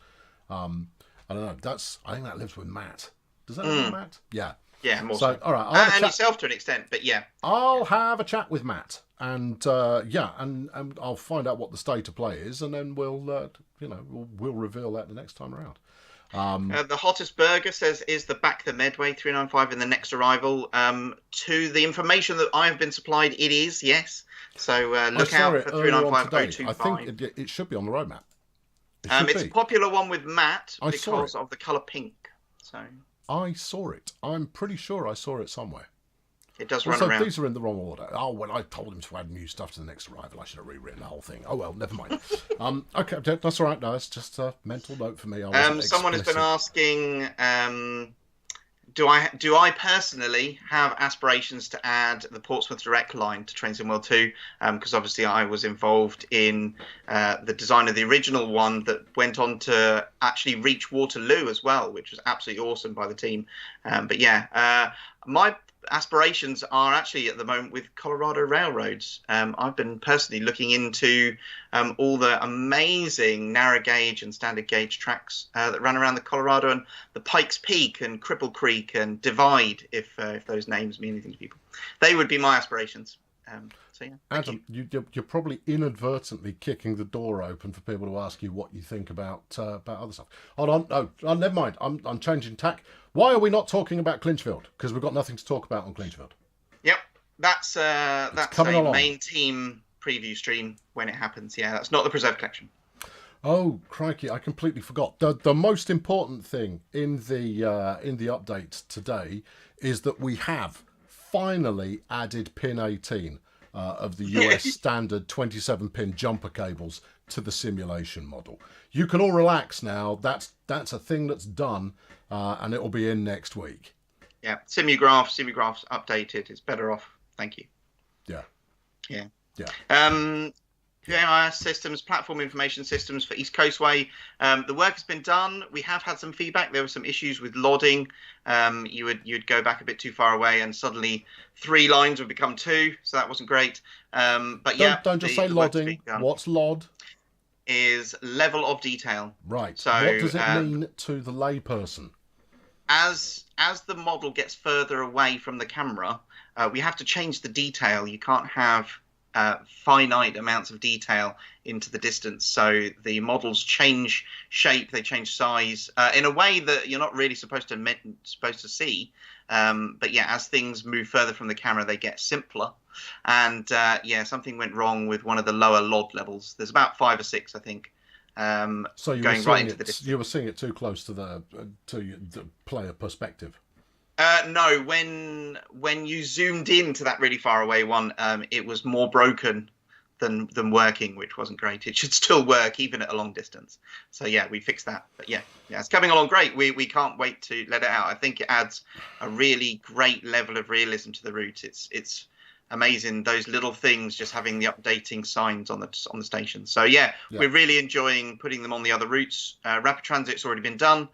I don't know. I think that lives with Matt. Does that live with Matt? Yeah. Yeah, more so. All right. And yourself to an extent, but yeah. I'll have a chat with Matt, and and I'll find out what the state of play is, and then we'll reveal that the next time around. The hottest burger says, is the Back the Medway 395 in the next arrival? To the information that I have been supplied, it is, yes. So look out for 395 025. I think it should be on the roadmap. It's a popular one with Matt because of the colour pink. So I saw it. I'm pretty sure I saw it somewhere. It does run around. So these are in the wrong order. Oh, well, I told him to add new stuff to the next arrival. I should have rewritten the whole thing. Oh, well, never mind. Okay, that's all right. No, it's just a mental note for me. Someone has been asking, do I personally have aspirations to add the Portsmouth Direct line to Trains in World 2? Because obviously I was involved in the design of the original one that went on to actually reach Waterloo as well, which was absolutely awesome by the team. But yeah, my aspirations are actually at the moment with Colorado railroads. I've been personally looking into all the amazing narrow gauge and standard gauge tracks that run around the Colorado, and the Pikes Peak and Cripple Creek and Divide, if those names mean anything to people. They would be my aspirations. So yeah, Adam, you're probably inadvertently kicking the door open for people to ask you what you think about other stuff. Hold on, no, never mind. I'm changing tack. Why are we not talking about Clinchfield? Because we've got nothing to talk about on Clinchfield. Yep, that's a along. main team preview stream when it happens. Yeah, that's not the Preserve Collection. Oh crikey! I completely forgot. The most important thing in the update today is that we have finally added pin 18 of the US standard 27-pin jumper cables to the simulation model. You can all relax now. That's a thing that's done, and it will be in next week. Yeah, Simugraph's updated. It's better off. Thank you. Yeah. PIS systems, platform information systems for East Coastway. The work has been done. We have had some feedback. There were some issues with lodding. You'd go back a bit too far away, and suddenly 3 lines would become 2. So that wasn't great. But don't just say lodding. What's LOD? Is level of detail. Right. So what does it mean to the layperson? As the model gets further away from the camera, we have to change the detail. You can't have finite amounts of detail into the distance, so the models change shape, they change size in a way that you're not really supposed to see. But yeah, as things move further from the camera, they get simpler. And something went wrong with one of the lower LOD levels. There's about 5 or 6, I think. So you going right into the distance. You were seeing it too close to the player perspective. No, when you zoomed into that really far away one, it was more broken than working, which wasn't great. It should still work even at a long distance. So yeah, we fixed that. But yeah, it's coming along great. We can't wait to let it out. I think it adds a really great level of realism to the route. It's amazing, those little things, just having the updating signs on the station. So yeah, we're really enjoying putting them on the other routes. Rapid Transit's already been done.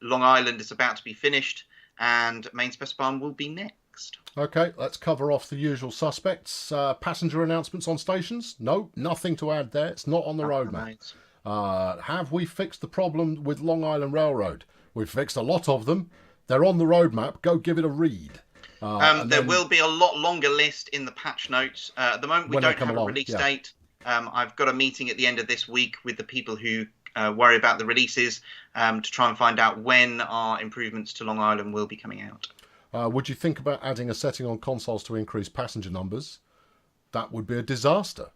Long Island is about to be finished, and Main Specibarn will be next. Okay, let's cover off the usual suspects. Passenger announcements on stations? No, nothing to add there. It's not on the roadmap. Have we fixed the problem with Long Island Railroad? We've fixed a lot of them. They're on the roadmap. Go give it a read. There will be a lot longer list in the patch notes. At the moment, we don't have a release date. I've got a meeting at the end of this week with the people who worry about the releases to try and find out when our improvements to Long Island will be coming out. Would you think about adding a setting on consoles to increase passenger numbers? That would be a disaster.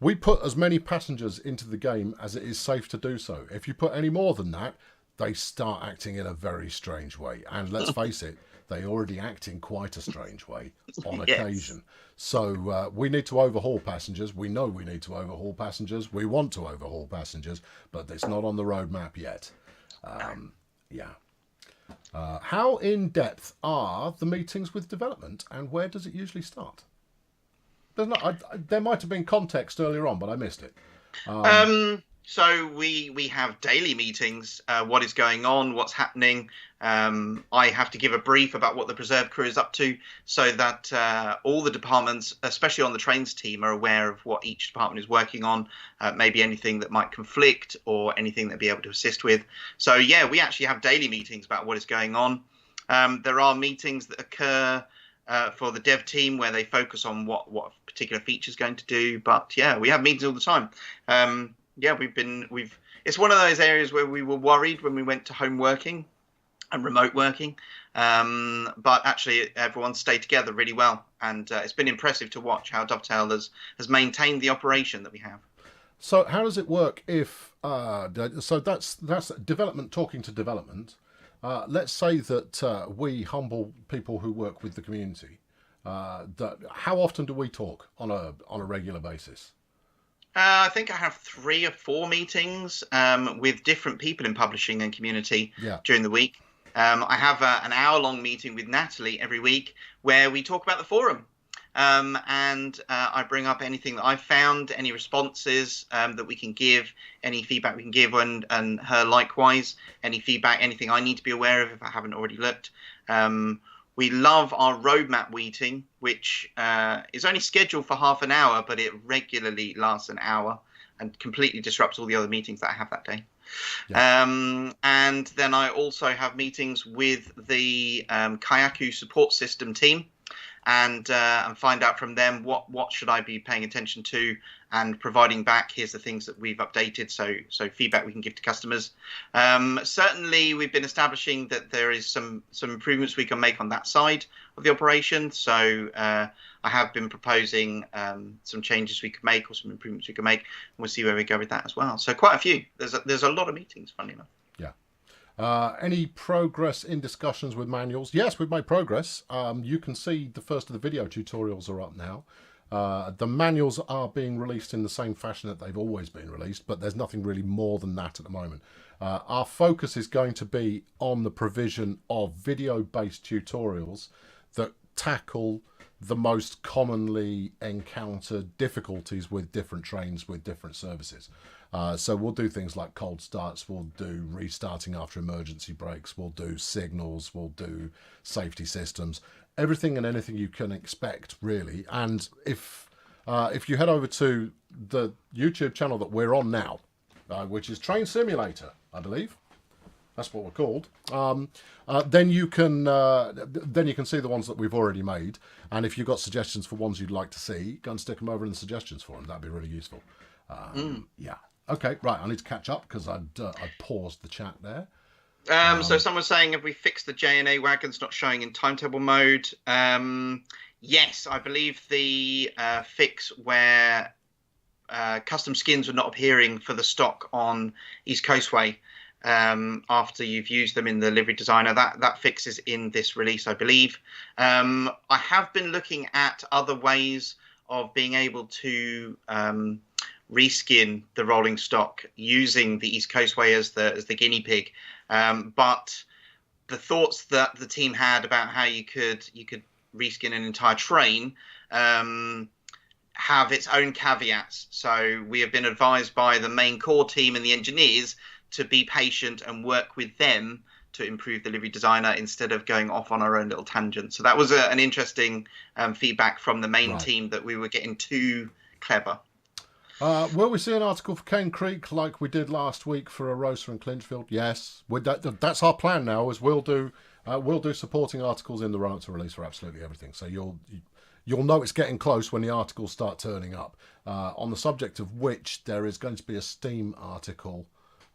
We put as many passengers into the game as it is safe to do so. If you put any more than that, they start acting in a very strange way. And let's face it, they already act in quite a strange way on occasion. So we need to overhaul passengers. We know we need to overhaul passengers. We want to overhaul passengers, but it's not on the roadmap yet. How in-depth are the meetings with development, and where does it usually start? There might have been context earlier on, but I missed it. So we have daily meetings, what is going on, what's happening. I have to give a brief about what the Preserve crew is up to, so that all the departments, especially on the trains team, are aware of what each department is working on, maybe anything that might conflict or anything they'll be able to assist with. So yeah, we actually have daily meetings about what is going on. There are meetings that occur for the dev team where they focus on what a particular feature is going to do. But yeah, we have meetings all the time. It's one of those areas where we were worried when we went to home working and remote working, but actually everyone stayed together really well, and it's been impressive to watch how Dovetail has maintained the operation that we have. So how does it work if so that's development talking to development. Let's say that we humble people who work with the community, how often do we talk on a regular basis? I think I have 3 or 4 meetings with different people in publishing and community during the week. I have an hour-long meeting with Natalie every week where we talk about the forum. and I bring up anything that I've found, any responses that we can give, any feedback we can give, and her likewise, any feedback, anything I need to be aware of if I haven't already looked. We love our roadmap meeting, which is only scheduled for half an hour, but it regularly lasts an hour and completely disrupts all the other meetings that I have that day. Yeah. And then I also have meetings with the Kayaku support system team, and find out from them what should I be paying attention to, and providing back, here's the things that we've updated, so feedback we can give to customers. Certainly, we've been establishing that there is some improvements we can make on that side of the operation. So I have been proposing some changes we could make, or some improvements we can make, and we'll see where we go with that as well. So quite a few. There's a lot of meetings, funny enough. Yeah. Any progress in discussions with manuals? Yes, we've made progress. You can see the first of the video tutorials are up now. The manuals are being released in the same fashion that they've always been released, but there's nothing really more than that at the moment. Our focus is going to be on the provision of video-based tutorials that tackle the most commonly encountered difficulties with different trains, with different services. So we'll do things like cold starts, we'll do restarting after emergency brakes, we'll do signals, we'll do safety systems, everything and anything you can expect, really. And if you head over to the YouTube channel that we're on now, which is Train Simulator, I believe, that's what we're called, then you can see the ones that we've already made. And if you've got suggestions for ones you'd like to see, go and stick them over in the suggestions for them. That'd be really useful. Yeah. Okay, right. I need to catch up because I paused the chat there. So someone's saying, have we fixed the J&A wagons not showing in timetable mode? Yes, I believe the fix where custom skins were not appearing for the stock on East Coastway after you've used them in the livery designer, that fix is in this release, I believe. I have been looking at other ways of being able to reskin the rolling stock using the East Coastway as the guinea pig, but the thoughts that the team had about how you could reskin an entire train have its own caveats. So we have been advised by the main core team and the engineers to be patient and work with them to improve the livery designer instead of going off on our own little tangent. So that was an interesting feedback from the main team, that we were getting too clever. Will we see an article for Cane Creek like we did last week for a Rosa and Clinchfield? Yes, that's our plan now. Is we'll do supporting articles in the run-up to release for absolutely everything. So you'll know it's getting close when the articles start turning up. On the subject of which, there is going to be a Steam article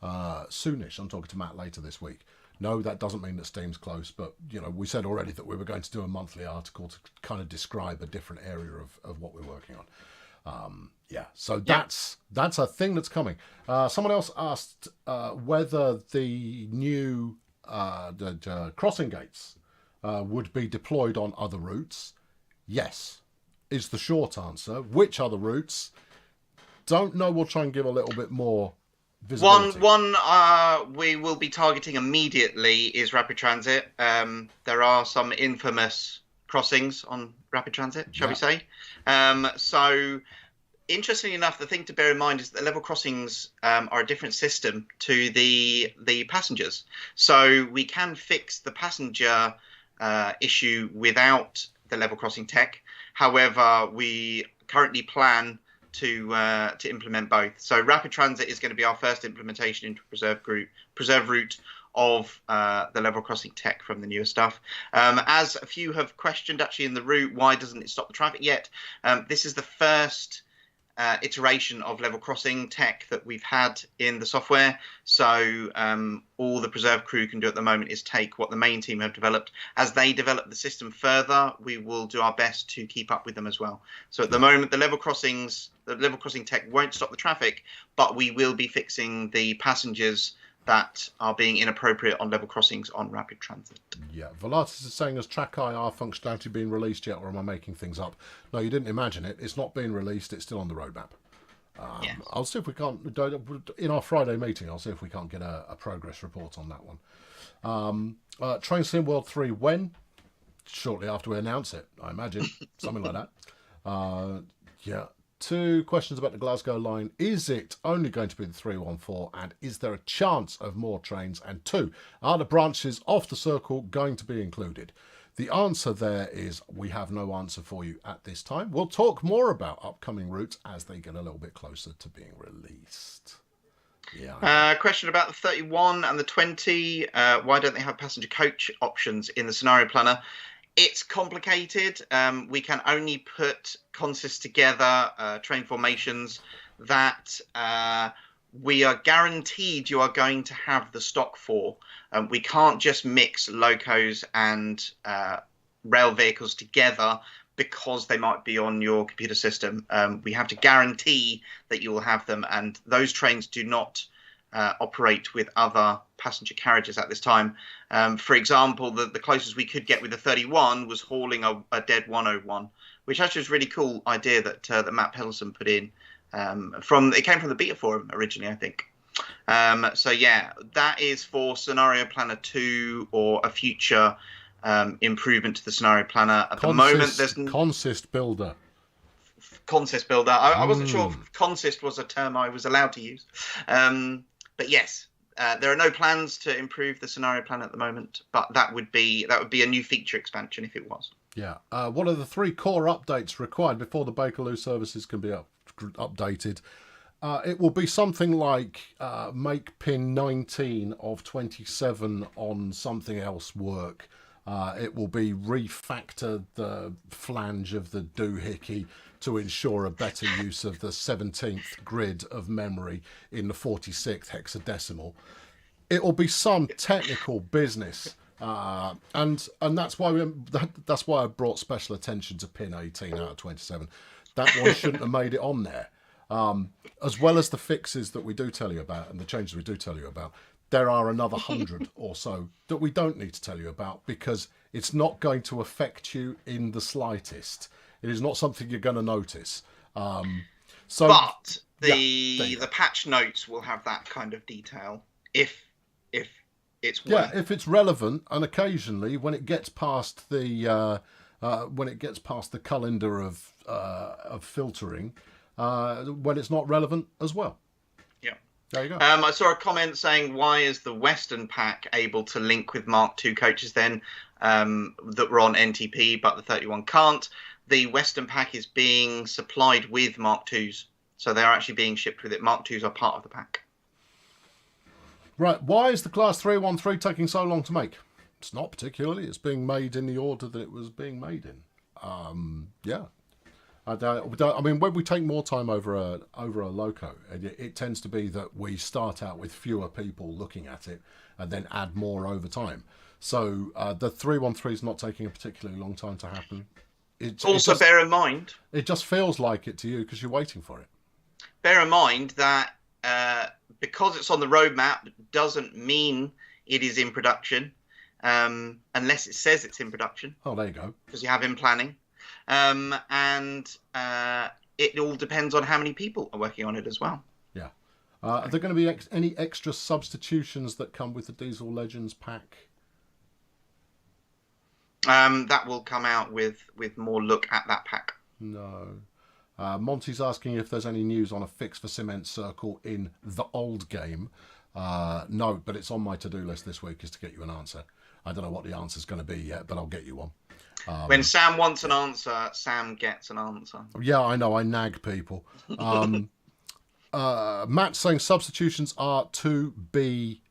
soonish. I'm talking to Matt later this week. No, that doesn't mean that Steam's close, but we said already that we were going to do a monthly article to kind of describe a different area of what we're working on. So that's a thing that's coming. Someone else asked whether the new the crossing gates would be deployed on other routes. Yes, is the short answer. Which other routes? Don't know. We'll try and give a little bit more visibility. One we will be targeting immediately is rapid transit. There are some infamous crossings on rapid transit, shall we say. So interestingly enough, the thing to bear in mind is that level crossings are a different system to the passengers. So we can fix the passenger issue without the level crossing tech. However, we currently plan to implement both. So rapid transit is going to be our first implementation into preserve route of the level crossing tech from the newer stuff. As a few have questioned actually in the route, why doesn't it stop the traffic yet? This is the first iteration of level crossing tech that we've had in the software. So all the preserve crew can do at the moment is take what the main team have developed. As they develop the system further, we will do our best to keep up with them as well. So at the moment, the level crossing tech won't stop the traffic, but we will be fixing the passengers that are being inappropriate on level crossings on rapid transit. Yeah, Volatis is saying, has Track IR functionality been released yet, or am I making things up? No, you didn't imagine it. It's not been released. It's still on the roadmap. Yes. I'll see if we can't, in our Friday meeting, I'll see if we can't get a progress report on that one. Train Sim World 3, when? shortly after we announce it, I imagine. Something like that. Yeah. 2 questions about the Glasgow line. Is it only going to be the 314, and is there a chance of more trains? And 2, are the branches off the circle going to be included? The answer there is we have no answer for you at this time. We'll talk more about upcoming routes as they get a little bit closer to being released. Yeah. Question about the 31 and the 20. Why don't they have passenger coach options in the scenario planner? It's complicated. We can only put consists together, train formations that we are guaranteed you are going to have the stock for. We can't just mix locos and rail vehicles together because they might be on your computer system. We have to guarantee that you will have them, and those trains do not operate with other passenger carriages at this time. For example, the closest we could get with the 31 was hauling a dead 101, which actually was a really cool idea that Matt Pedersen put in. It came from the Beta Forum originally, I think. So yeah, that is for Scenario Planner 2 or a future improvement to the Scenario Planner. At the moment, there's Consist Builder. Consist Builder. I wasn't sure if consist was a term I was allowed to use. But yes, there are no plans to improve the Scenario Planner at the moment, but that would be a new feature expansion if it was. Yeah. What are the 3 core updates required before the Bakerloo services can be updated? It will be something like make pin 19 of 27 on something else work. It will be refactor the flange of the doohickey to ensure a better use of the 17th grid of memory in the 46th hexadecimal. It will be some technical business, and that's why I brought special attention to pin 18 out of 27. That one shouldn't have made it on there. As well as the fixes that we do tell you about and the changes we do tell you about, there are another 100 or so that we don't need to tell you about because it's not going to affect you in the slightest. It is not something you're going to notice. But the patch notes will have that kind of detail if it's if it's relevant, and occasionally when it gets past the calendar of filtering, when it's not relevant as well. Yeah. There you go. I saw a comment saying, why is the Western pack able to link with Mark II coaches then that were on NTP, but the 31 can't? The Western pack is being supplied with Mark IIs, so they're actually being shipped with it. Mark IIs are part of the pack. Right. Why is the Class 313 taking so long to make? It's not particularly. It's being made in the order that it was being made in. Yeah. I mean, when we take more time over a loco, it tends to be that we start out with fewer people looking at it and then add more over time. So the 313 is not taking a particularly long time to happen. Bear in mind, it just feels like it to you because you're waiting for it. Bear in mind that because it's on the roadmap doesn't mean it is in production unless it says it's in production. Oh, there you go. Because you have in planning. And it all depends on how many people are working on it as well. Yeah. Are there going to be any extra substitutions that come with the Diesel Legends pack? That will come out with more look at that pack. No. Monty's asking if there's any news on a fix for Cement Circle in the old game. No, but it's on my to-do list this week is to get you an answer. I don't know what the answer's going to be yet, but I'll get you one. When Sam wants an answer, Sam gets an answer. Yeah, I know. I nag people. Matt's saying substitutions are to be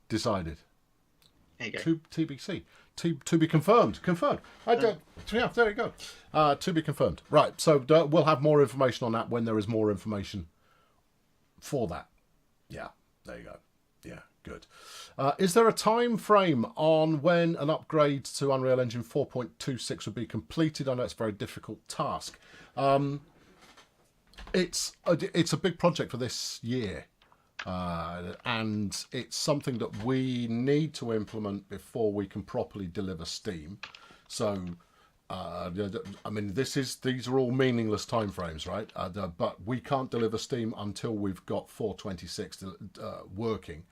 decided. There you go. TBC. To be confirmed. Confirmed. Yeah, there you go. To be confirmed. Right, so we'll have more information on that when there is more information for that. Yeah, there you go. Yeah, good. Is there a time frame on when an upgrade to Unreal Engine 4.26 would be completed? I know it's a very difficult task. It's a big project for this year. And it's something that we need to implement before we can properly deliver Steam. So, I mean, these are all meaningless timeframes, right? But we can't deliver Steam until we've got 4.26 working.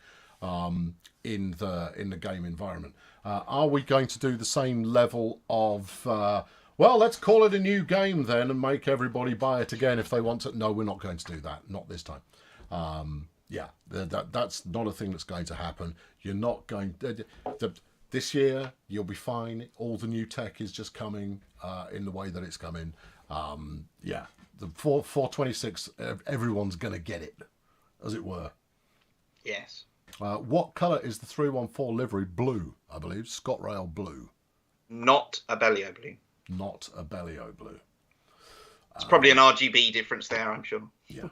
in the game environment. Are we going to do the same level of well, let's call it a new game then and make everybody buy it again if they want it? No, we're not going to do that. Not this time. That's not a thing that's going to happen. You're not going this year. You'll be fine. All the new tech is just coming in the way that it's coming. The 426. Everyone's going to get it, as it were. Yes. What colour is the 314 livery? Blue, I believe. ScotRail blue. Not a Bellio blue. Not a Bellio blue. It's probably an RGB difference there, I'm sure. Yeah.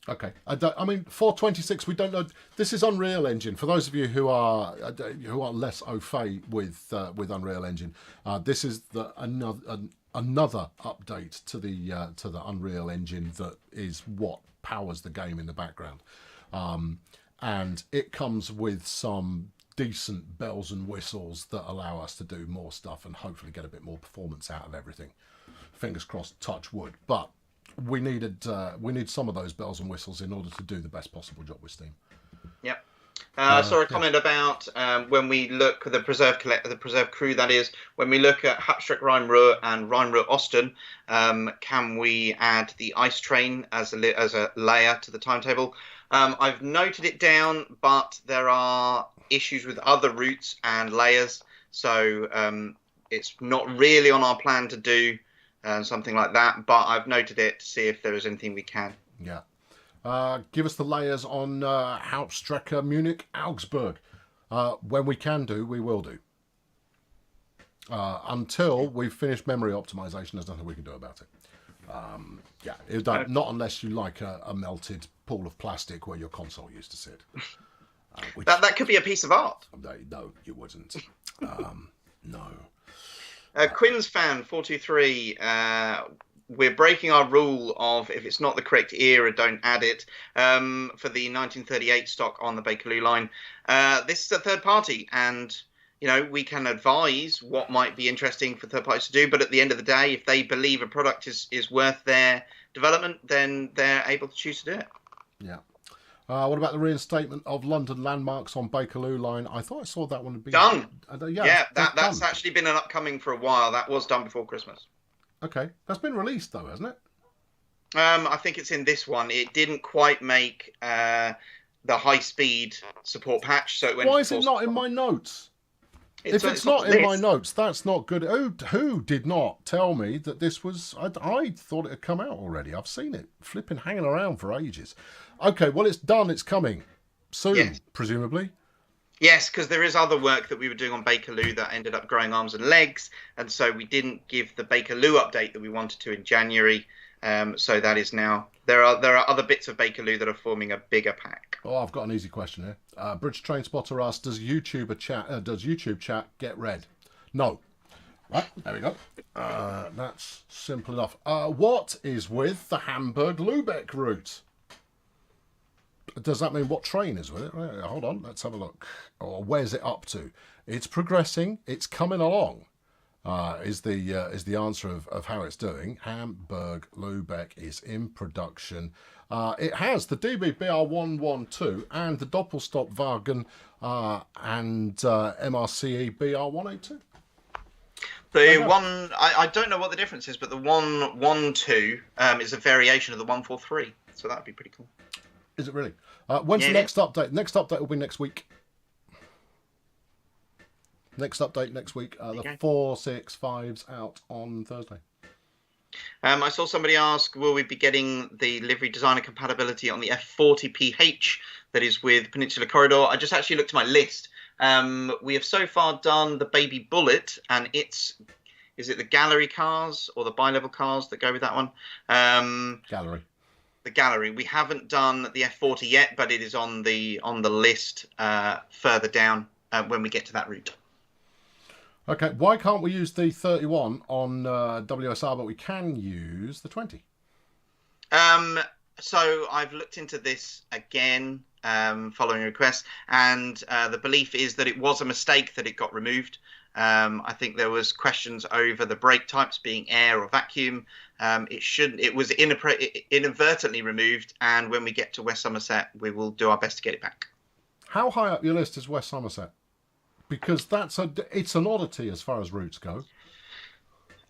Okay. I mean, 426. We don't know. This is Unreal Engine. For those of you who are less au fait with Unreal Engine, this is another update to the Unreal Engine that is what powers the game in the background. And it comes with some decent bells and whistles that allow us to do more stuff and hopefully get a bit more performance out of everything. Fingers crossed, touch wood. But we need some of those bells and whistles in order to do the best possible job with Steam. Yep. I saw a comment about when we look at the preserve crew, that is, when we look at Hauptstrecke Rheinruhr and Rheinruhr Osten, can we add the ice train as a layer to the timetable? I've noted it down, but there are issues with other routes and layers, so it's not really on our plan to do something like that, but I've noted it to see if there is anything we can. Yeah. Give us the layers on Hauptstrecke, Munich, Augsburg. When we can do, we will do. Until we've finished memory optimization, there's nothing we can do about it. Not unless you like a melted pool of plastic where your console used to sit. That could be a piece of art. No, you wouldn't. No. Quinn's fan 423. We're breaking our rule of if it's not the correct era, don't add it. For the 1938 stock on the Bakerloo Line, this is a third party, and we can advise what might be interesting for third parties to do. But at the end of the day, if they believe a product is worth their development, then they're able to choose to do it. Yeah. What about the reinstatement of London landmarks on Bakerloo Line? I thought I saw that one had been done. That's that's actually been an upcoming for a while. That was done before Christmas. Okay, that's been released though, hasn't it? I think it's in this one. It didn't quite make the high-speed support patch, so it went. Why is it not in my notes? If it's not in my notes, that's not good. Who did not tell me that this was? I thought it had come out already. I've seen it flipping hanging around for ages. Okay, well it's done. It's coming soon, yes. Presumably. Yes, because there is other work that we were doing on Bakerloo that ended up growing arms and legs, and so we didn't give the Bakerloo update that we wanted to in January. So that is now there are other bits of Bakerloo that are forming a bigger pack. Oh, I've got an easy question here. British Train Spotter asks, does YouTube chat get read? No. Right, there we go. That's simple enough. What is with the Hamburg-Lübeck route? Does that mean what train is with it? Hold on, let's have a look. Or where's it up to? It's progressing. It's coming along. Is the answer of how it's doing. Hamburg-Lübeck is in production. It has the DB BR112 and the Doppelstoppwagen and MRCE BR182. The one, I don't know what the difference is, but the 112 is a variation of the 143. So that would be pretty cool. Is it really? When's the next update? Next update will be next week. Next update next week. The 465's out on Thursday. I saw somebody ask, will we be getting the livery designer compatibility on the F40PH that is with Peninsula Corridor? I just actually looked at my list. We have so far done the Baby Bullet, and is it the gallery cars or the bi-level cars that go with that one? Gallery. The gallery. We haven't done the F40 yet, but it is on the list further down when we get to that route. Okay, why can't we use the 31 on WSR, but we can use the 20? So I've looked into this again following a request, and the belief is that it was a mistake that it got removed. I think there was questions over the brake types being air or vacuum. It was inadvertently removed, and when we get to West Somerset, we will do our best to get it back. How high up your list is West Somerset? Because it's an oddity as far as routes go.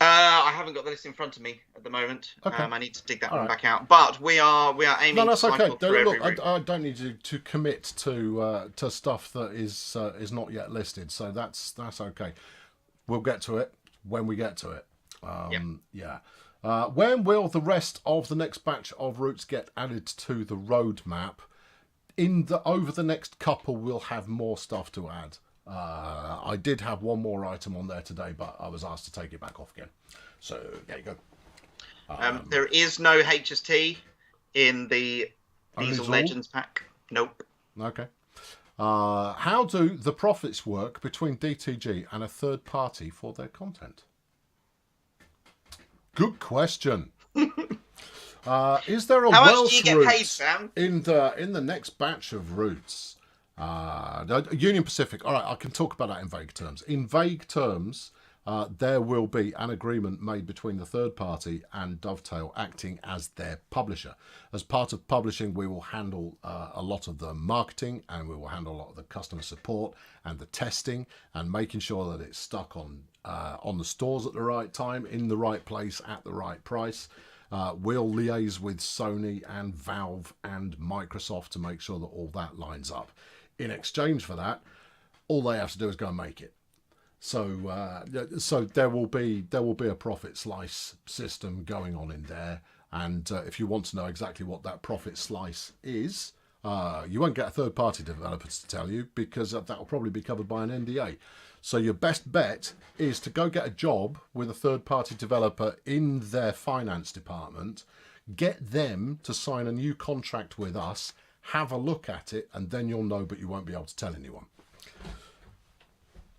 I haven't got the list in front of me at the moment. Okay. I need to dig that All one right. back out. But we are No, aiming to that's okay. cycle through every Look, route. I don't need you to commit to stuff that is not yet listed, so that's okay. We'll get to it when we get to it. Yeah. When will the rest of the next batch of routes get added to the roadmap? Over the next couple, we'll have more stuff to add. I did have one more item on there today, but I was asked to take it back off again. So there you go. There is no HST in the Only Diesel Zool? Legends pack. Nope. Okay. How do the profits work between DTG and a third party for their content? Good question. Is there a How much Welsh do you get route paid, Sam? in the next batch of routes? Union Pacific. All right, I can talk about that in vague terms. In vague terms, there will be an agreement made between the third party and Dovetail acting as their publisher. As part of publishing, we will handle a lot of the marketing, and we will handle a lot of the customer support and the testing, and making sure that it's stuck on the stores at the right time, in the right place, at the right price. We'll liaise with Sony and Valve and Microsoft to make sure that all that lines up. In exchange for that, all they have to do is go and make it. So there will be a profit slice system going on in there, and if you want to know exactly what that profit slice is, you won't get a third party developer to tell you, because that will probably be covered by an NDA. So your best bet is to go get a job with a third party developer in their finance department, get them to sign a new contract with us, have a look at it, and then you'll know, but you won't be able to tell anyone.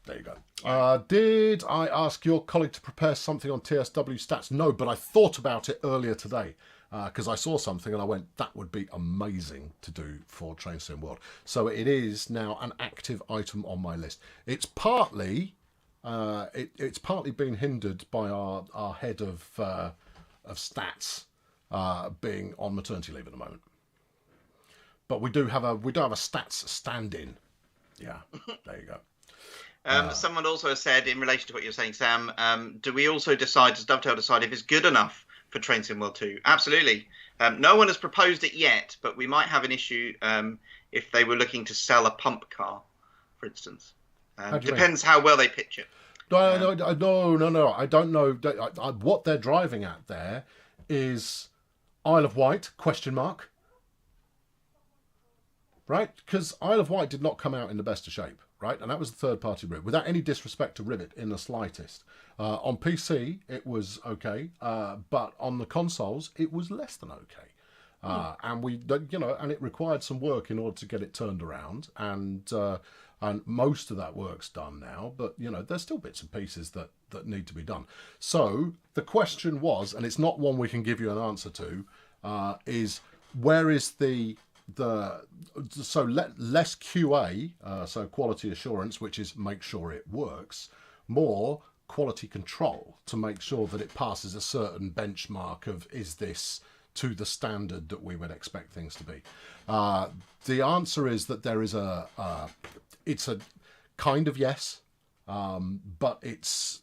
There you go. Did I ask your colleague to prepare something on TSW stats? No, but I thought about it earlier today, because I saw something and I went, that would be amazing to do for Train Sim World. So it is now an active item on my list. It's partly been hindered by our head of stats being on maternity leave at the moment. But we do have a stats stand-in. Yeah, there you go. Someone also said, in relation to what you're saying, Sam, do we also decide, does Dovetail decide if it's good enough for Train Sim World 2? Absolutely. No one has proposed it yet, but we might have an issue if they were looking to sell a pump car, for instance. Depends how well they pitch it. No. I don't know. What they're driving at there is Isle of Wight, ? Right? Because Isle of Wight did not come out in the best of shape, right? And that was the third-party route, without any disrespect to Rivet in the slightest. On PC, it was okay, but on the consoles, it was less than okay. And it required some work in order to get it turned around, and most of that work's done now, but there's still bits and pieces that need to be done. So the question was, and it's not one we can give you an answer to, is where is less QA, so quality assurance, which is make sure it works, more quality control to make sure that it passes a certain benchmark of, is this to the standard that we would expect things to be. The answer is that there is it's a kind of yes, but it's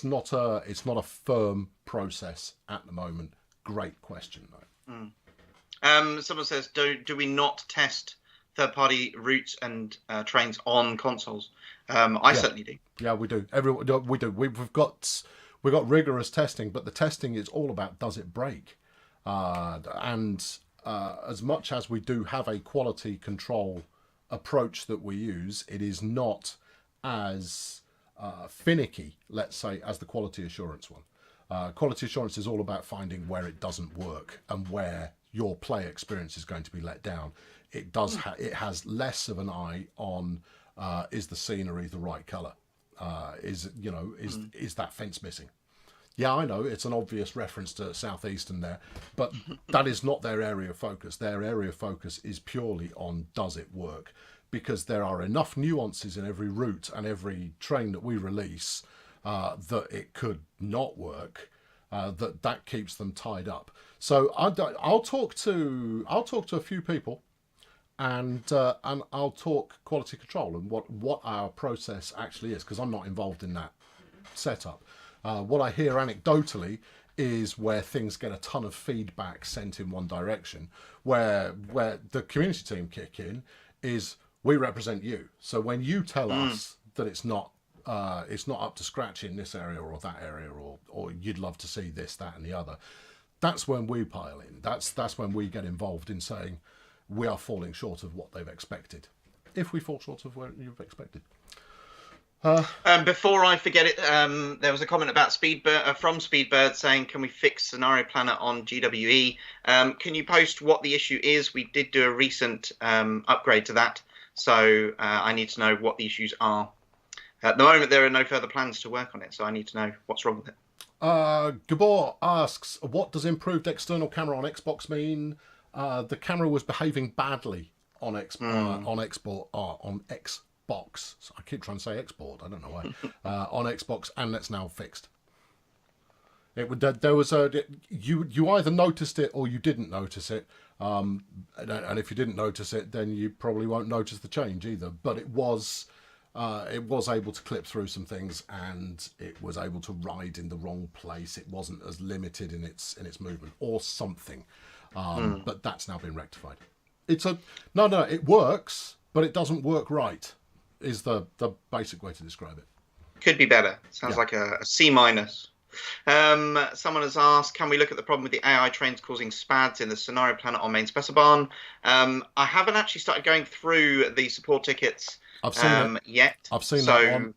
not a firm process at the moment. Great question though. Someone says, do we not test third-party routes and trains on consoles? I certainly do. Yeah, we do. We do. We've got rigorous testing, but the testing is all about, does it break? And as much as we do have a quality control approach that we use, it is not as finicky, let's say, as the quality assurance one. Quality assurance is all about finding where it doesn't work and where your play experience is going to be let down. It does. It has less of an eye on is the scenery the right colour? Is that fence missing? Yeah, I know it's an obvious reference to Southeastern there, but that is not their area of focus. Their area of focus is purely on, does it work? Because there are enough nuances in every route and every train that we release that it could not work. That keeps them tied up. So I'll talk to a few people and I'll talk quality control and what our process actually is, because I'm not involved in that setup. What I hear anecdotally is where things get a ton of feedback sent in one direction, where the community team kick in is we represent you. So when you tell us that it's not up to scratch in this area or that area, or you'd love to see this, that, and the other, that's when we pile in. That's when we get involved in saying we are falling short of what they've expected. If we fall short of what you've expected. Before I forget it, there was a comment about from Speedbird saying, can we fix Scenario Planner on GWE? Can you post what the issue is? We did do a recent upgrade to that, so I need to know what the issues are. At the moment, there are no further plans to work on it, so I need to know what's wrong with it. Gabor asks, what does improved external camera on Xbox mean? The camera was behaving badly on Xbox. So I keep trying to say export. I don't know why. On Xbox, and that's now fixed. There was you either noticed it or you didn't notice it. And if you didn't notice it, then you probably won't notice the change either. But it was able to clip through some things, and it was able to ride in the wrong place. It wasn't as limited in its movement or something. But that's now been rectified. It works, but it doesn't work right, is the basic way to describe it. Could be better. Sounds like a C-. Someone has asked, can we look at the problem with the AI trains causing SPADs in the Scenario Planner on main specibarn? I haven't actually started going through the support tickets yet. I've seen that one.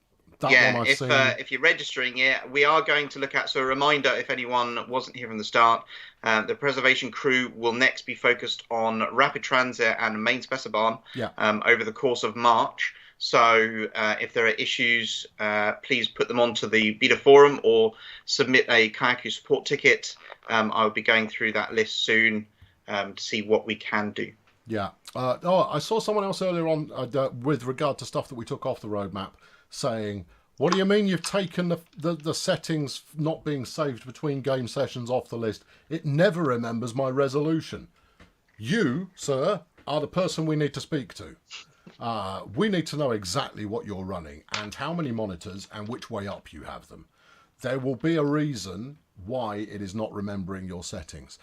If you're registering it, we are going to look at, so a reminder, if anyone wasn't here from the start, the preservation crew will next be focused on rapid transit and main specibarn over the course of March. So if there are issues, please put them onto the beta forum or submit a Kayaku support ticket. I'll be going through that list soon to see what we can do. Yeah. I saw someone else earlier on with regard to stuff that we took off the roadmap saying, what do you mean you've taken the settings not being saved between game sessions off the list? It never remembers my resolution. You, sir, are the person we need to speak to. We need to know exactly what you're running and how many monitors and which way up you have them. There will be a reason why it is not remembering your settings.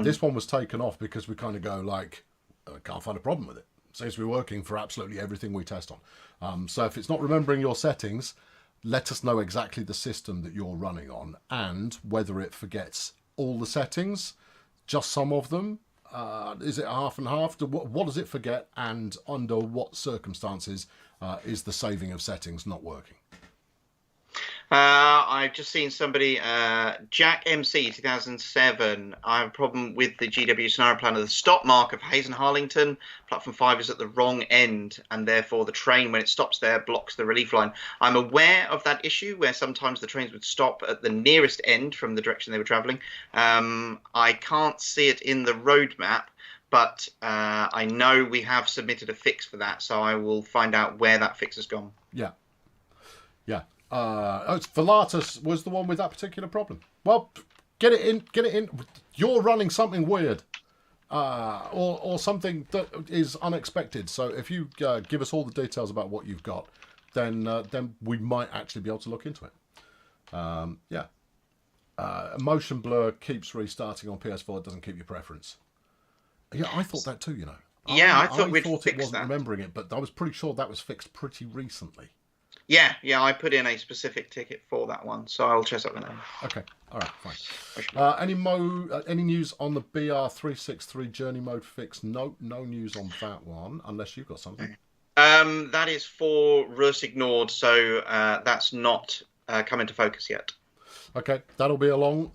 This one was taken off because we kind of go like, I can't find a problem with it. Seems to be working for absolutely everything we test on. So if it's not remembering your settings, let us know exactly the system that you're running on and whether it forgets all the settings, just some of them. Is it half and half? What does it forget, and under what circumstances is the saving of settings not working? I've just seen somebody, Jack MC 2007. I have a problem with the GW Scenario Planner. The stop marker for Hayes and Harlington, platform 5 is at the wrong end, and therefore the train, when it stops there, blocks the relief line. I'm aware of that issue where sometimes the trains would stop at the nearest end from the direction they were travelling. I can't see it in the roadmap, but I know we have submitted a fix for that, so I will find out where that fix has gone. Yeah. Velatus was the one with that particular problem. Well, get it in. You're running something weird, or something that is unexpected. So if you give us all the details about what you've got, then we might actually be able to look into it. Motion blur keeps restarting on PS4. It doesn't keep your preference. Yeah, I thought that too. I thought we'd it fix wasn't that. Remembering it, but I was pretty sure that was fixed pretty recently. Yeah, I put in a specific ticket for that one, so I'll chase up the name. Okay, all right, fine. Any news on the BR363 journey mode fix? No news on that one, unless you've got something. That is for Rus ignored, so that's not come into focus yet. Okay, that'll be along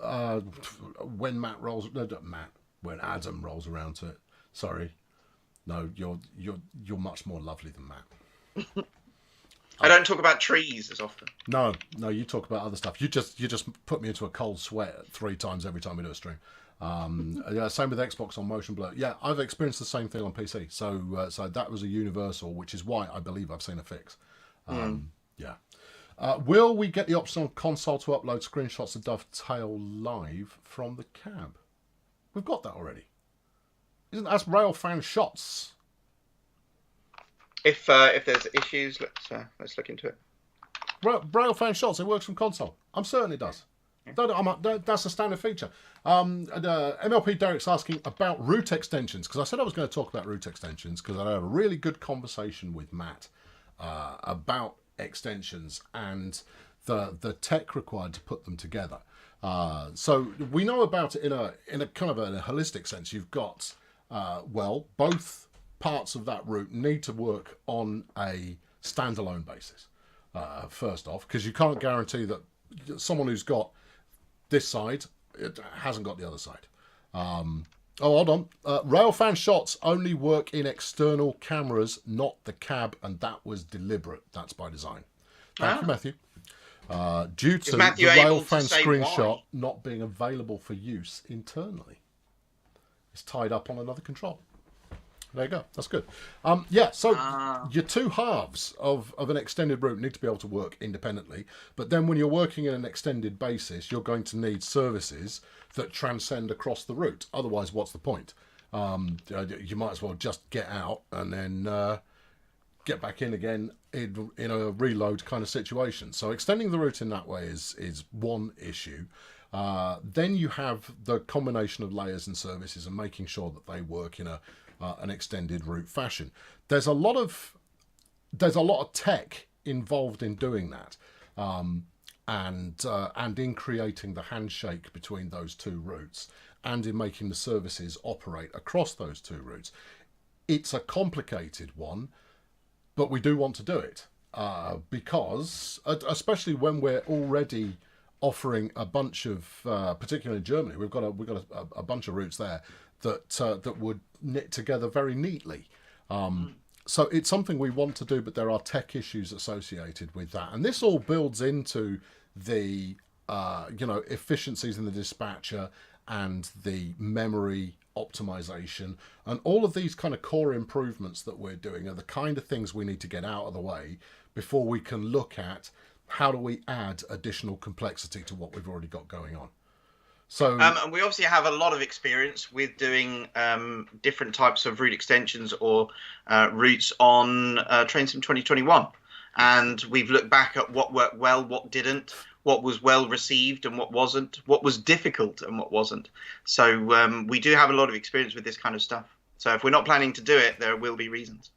when when Adam rolls around to it. Sorry, no, you're much more lovely than Matt. I don't talk about trees as often. No, you talk about other stuff. You just put me into a cold sweat 3 times every time we do a stream. Same with Xbox on motion blur. Yeah, I've experienced the same thing on PC. So that was a universal, which is why I believe I've seen a fix. Yeah. Will we get the option on console to upload screenshots of Dovetail live from the cab? We've got that already. That's Railfan shots. If there's issues, let's look into it. Railfan shots, it works from console. I'm certain it does. That's a standard feature. MLP Derek's asking about route extensions, because I said I was going to talk about route extensions because I had a really good conversation with Matt about extensions and the tech required to put them together. So we know about it in a kind of a holistic sense. You've got both parts of that route need to work on a standalone basis. First off, because you can't guarantee that someone who's got this side it hasn't got the other side. Hold on. Railfan shots only work in external cameras, not the cab, and that was deliberate. That's by design. Thank you, Matthew. Due to the Railfan screenshot not being available for use internally. It's tied up on another control. There you go. That's good. Your two halves of an extended route need to be able to work independently. But then when you're working in an extended basis, you're going to need services that transcend across the route. Otherwise, what's the point? You might as well just get out and then get back in again in a reload kind of situation. So extending the route in that way is one issue. Then you have the combination of layers and services and making sure that they work in an extended route fashion. There's a lot of tech involved in doing that, and in creating the handshake between those two routes, and in making the services operate across those two routes. It's a complicated one, but we do want to do it because, especially when we're already offering a bunch of, particularly in Germany, we've got a bunch of routes there that would knit together very neatly. So it's something we want to do, but there are tech issues associated with that, and this all builds into the efficiencies in the dispatcher and the memory optimization, and all of these kind of core improvements that we're doing are the kind of things we need to get out of the way before we can look at how do we add additional complexity to what we've already got going on. So, and we obviously have a lot of experience with doing different types of route extensions or routes on Trainsim 2021. And we've looked back at what worked well, what didn't, what was well received and what wasn't, what was difficult and what wasn't. So we do have a lot of experience with this kind of stuff. So if we're not planning to do it, there will be reasons.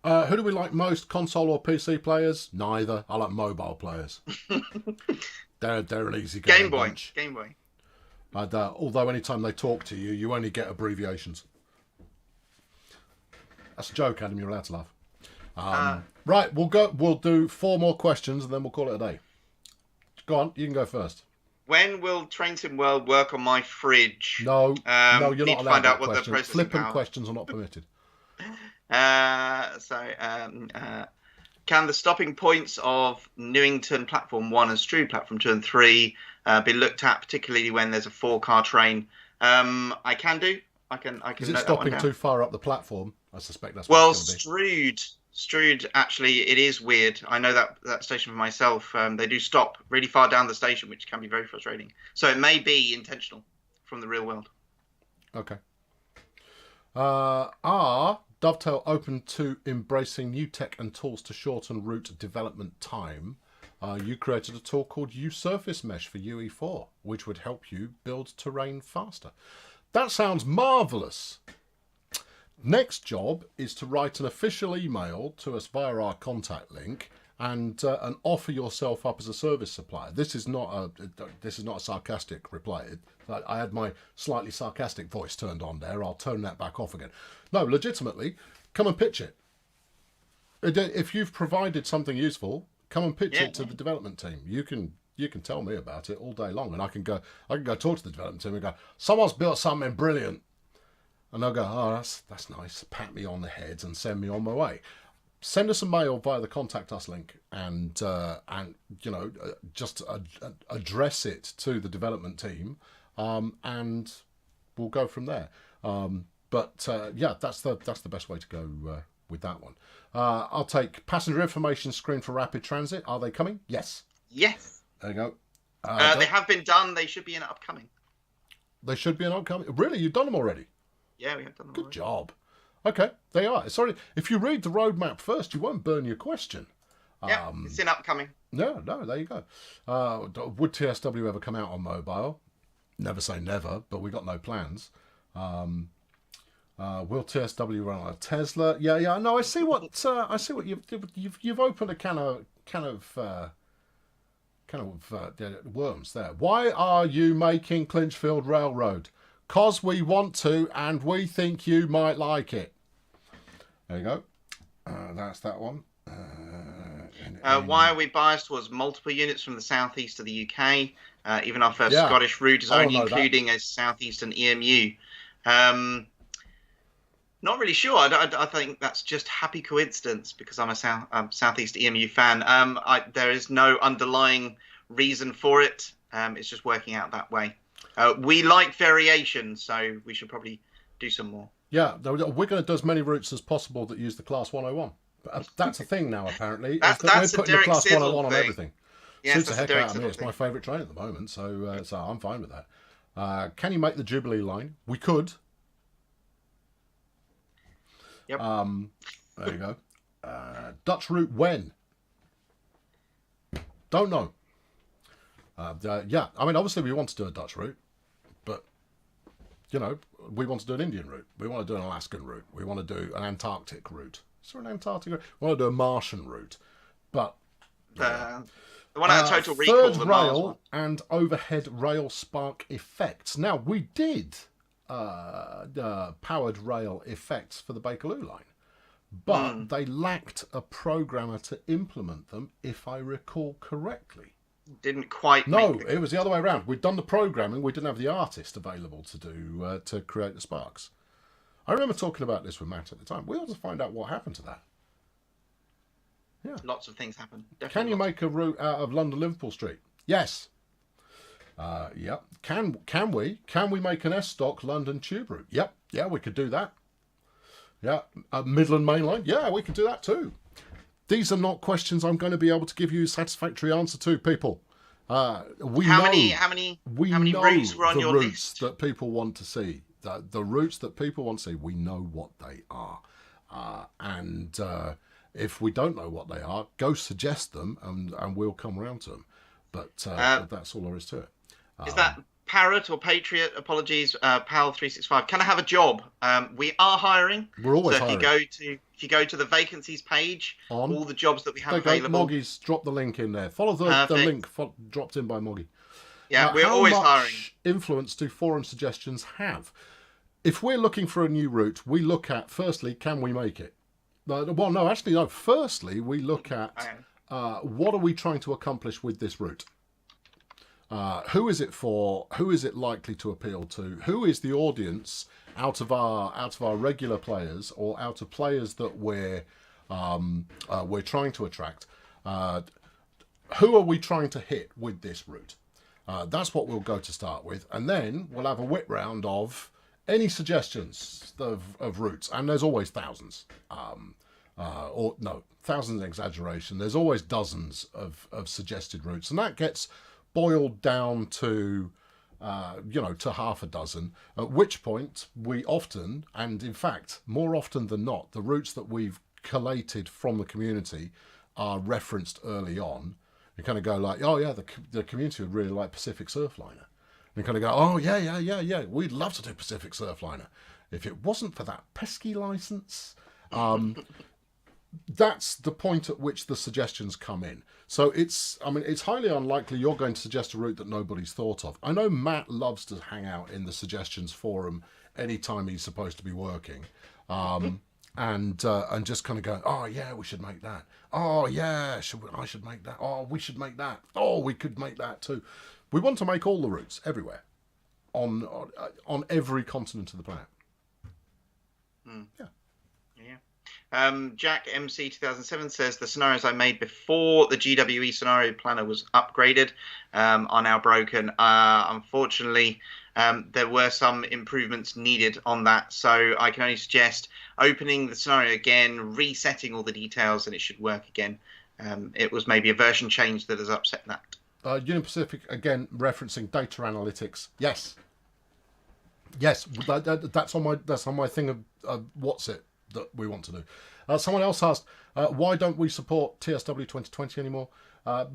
Who do we like most, console or PC players? Neither. I like mobile players. They're an easy Game Boy. bunch. Game Boy. Although anytime they talk to you, you only get abbreviations. That's a joke, Adam. You're allowed to laugh. Right, we'll do 4 more questions and then we'll call it a day. Go on, you can go first. When will Trainsim World work on my fridge? No, you're not allowed find that out what question. the Flippant questions are not permitted. Can the stopping points of Newington Platform 1 and Strood Platform 2 and 3 be looked at, particularly when there's a 4-car train? I can do. I can. Is it stopping too far up the platform? I suspect that's well, it's going to be. Strood, actually, it is weird. I know that station for myself. They do stop really far down the station, which can be very frustrating. So it may be intentional from the real world. Okay. Are Dovetail open to embracing new tech and tools to shorten route development time? You created a tool called U-Surface Mesh for UE4, which would help you build terrain faster. That sounds marvellous. Next job is to write an official email to us via our contact link and offer yourself up as a service supplier. This is not a sarcastic reply. I had my slightly sarcastic voice turned on there. I'll turn that back off again. No, legitimately, come and pitch it. If you've provided something useful, come and pitch it to the development team. You can tell me about it all day long, and I can go talk to the development team and go, someone's built something brilliant. And they'll go, oh, that's nice. Pat me on the head and send me on my way. Send us a mail via the contact us link and just address it to the development team, and we'll go from there. That's the best way to go with that one. I'll take passenger information screen for rapid transit. Are they coming? Yes. Yes. There you go. They have been done. They should be in upcoming. They should be in upcoming. Really, you've done them already? Yeah, we have done them. Good job. Okay, they are. Sorry, if you read the roadmap first, you won't burn your question. Yeah, it's in upcoming. No, there you go. Would TSW ever come out on mobile? Never say never, but we got no plans. Will TSW run on a Tesla? Yeah. No, I see what you've opened a can of worms there. Why are you making Clinchfield Railroad? 'Cause we want to, and we think you might like it. There you go. That's that one. Why are we biased towards multiple units from the southeast of the UK? Even our first Yeah. Scottish route is I don't only know that. including a southeastern EMU. Not really sure. I think that's just happy coincidence because I'm a southeast EMU fan. There is no underlying reason for it. It's just working out that way. We like variation, so we should probably do some more. Yeah, we're going to do as many routes as possible that use the Class 101. But that's a thing now, apparently. That's we're a putting the Derek Class Sizzle 101 on thing. everything. Yes, Suits the that's a heck Derek out of me. Sizzle It's thing. my favourite train at the moment, so I'm fine with that. Can you make the Jubilee line? We could. Yep. There you go. Dutch route when? Don't know. Yeah, I mean, obviously we want to do a Dutch route, but, we want to do an Indian route. We want to do an Alaskan route. We want to do an Antarctic route. Is there an Antarctic route? We want to do a Martian route. But... The one out of Total Recall. Third the Mars one. rail and overhead rail spark effects. Now, we did powered rail effects for the Bakerloo Line, but they lacked a programmer to implement them, if I recall correctly. Didn't quite. No, make it was the other way around. We'd done the programming, we didn't have the artist available to do to create the sparks. I remember talking about this with Matt at the time. We ought to find out what happened to that. Yeah. Lots of things happen. Can you make a route out of London Liverpool Street? Yes. Yep. Can we make an S-Stock London Tube route? Yep. Yeah, we could do that. Yeah. Midland Main Line? Yeah, we could do that too. These are not questions I'm going to be able to give you a satisfactory answer to, people. How many routes were on your list? That people want to see. The routes that people want to see, we know what they are. If we don't know what they are, go suggest them and we'll come around to them. But that's all there is to it. Is that Parrot or Patriot? Apologies, PAL365. Can I have a job? We are hiring. We're always so hiring. If you go to the vacancies page, all the jobs that we have available. Moggy's dropped the link in there. Follow the link dropped in by Moggy. Yeah, we're always hiring. How much influence do forum suggestions have? If we're looking for a new route, we look at, firstly, can we make it? Well, no, actually, no. Firstly, we look at what are we trying to accomplish with this route? Who is it for? Who is it likely to appeal to? Who is the audience out of our regular players or out of players that we're trying to attract? Who are we trying to hit with this route? That's what we'll go to start with, and then we'll have a whip round of any suggestions of routes, and there's always thousands. Thousands exaggeration. There's always dozens of suggested routes, and that gets boiled down to to half a dozen, at which point we often, and in fact more often than not, the routes that we've collated from the community are referenced early on. You kind of go like, oh yeah, the community would really like Pacific Surfliner. And you kind of go, oh yeah, we'd love to do Pacific Surfliner. If it wasn't for that pesky license, that's the point at which the suggestions come in. So it's highly unlikely you're going to suggest a route that nobody's thought of. I know Matt loves to hang out in the suggestions forum anytime he's supposed to be working, and just kind of go, oh yeah, we should make that. Oh yeah, I should make that. Oh, we should make that. Oh, we could make that too. We want to make all the routes everywhere, on every continent of the planet. Yeah. Jack MC 2007 says the scenarios I made before the GWE scenario planner was upgraded are now broken. Unfortunately, there were some improvements needed on that, so I can only suggest opening the scenario again, resetting all the details, and it should work again. It was maybe a version change that has upset that. Union Pacific, again, referencing data analytics. Yes. Yes, that's on my thing of what's it that we want to do. Someone else asked, why don't we support TSW 2020 anymore?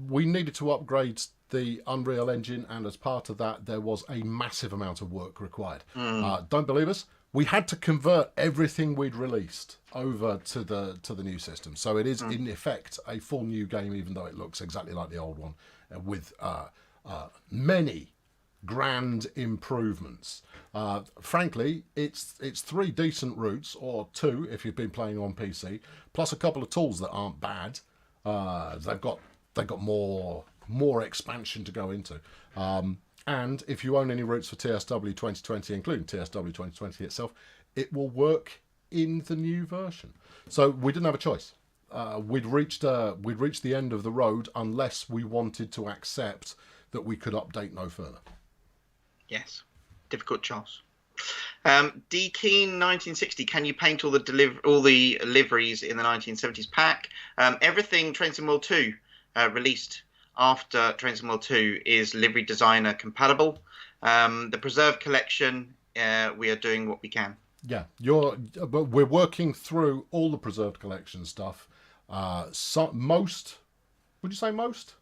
We needed to upgrade the Unreal Engine, and as part of that, there was a massive amount of work required. Don't believe us? We had to convert everything we'd released over to the new system, so it is in effect a full new game, even though it looks exactly like the old one, with many grand improvements. Frankly, it's three decent routes, or two if you've been playing on PC, plus a couple of tools that aren't bad. They've got more expansion to go into. And if you own any routes for TSW 2020, including TSW 2020 itself, it will work in the new version. So we didn't have a choice. We'd reached the end of the road unless we wanted to accept that we could update no further. Yes, difficult choice. D Keen 1960. Can you paint all the liveries in the 1970s pack? Everything Train Sim World 2 released after Train Sim World 2 is livery designer compatible. The Preserved collection, we are doing what we can. Yeah, but we're working through all the Preserved collection stuff. Most, would you say most?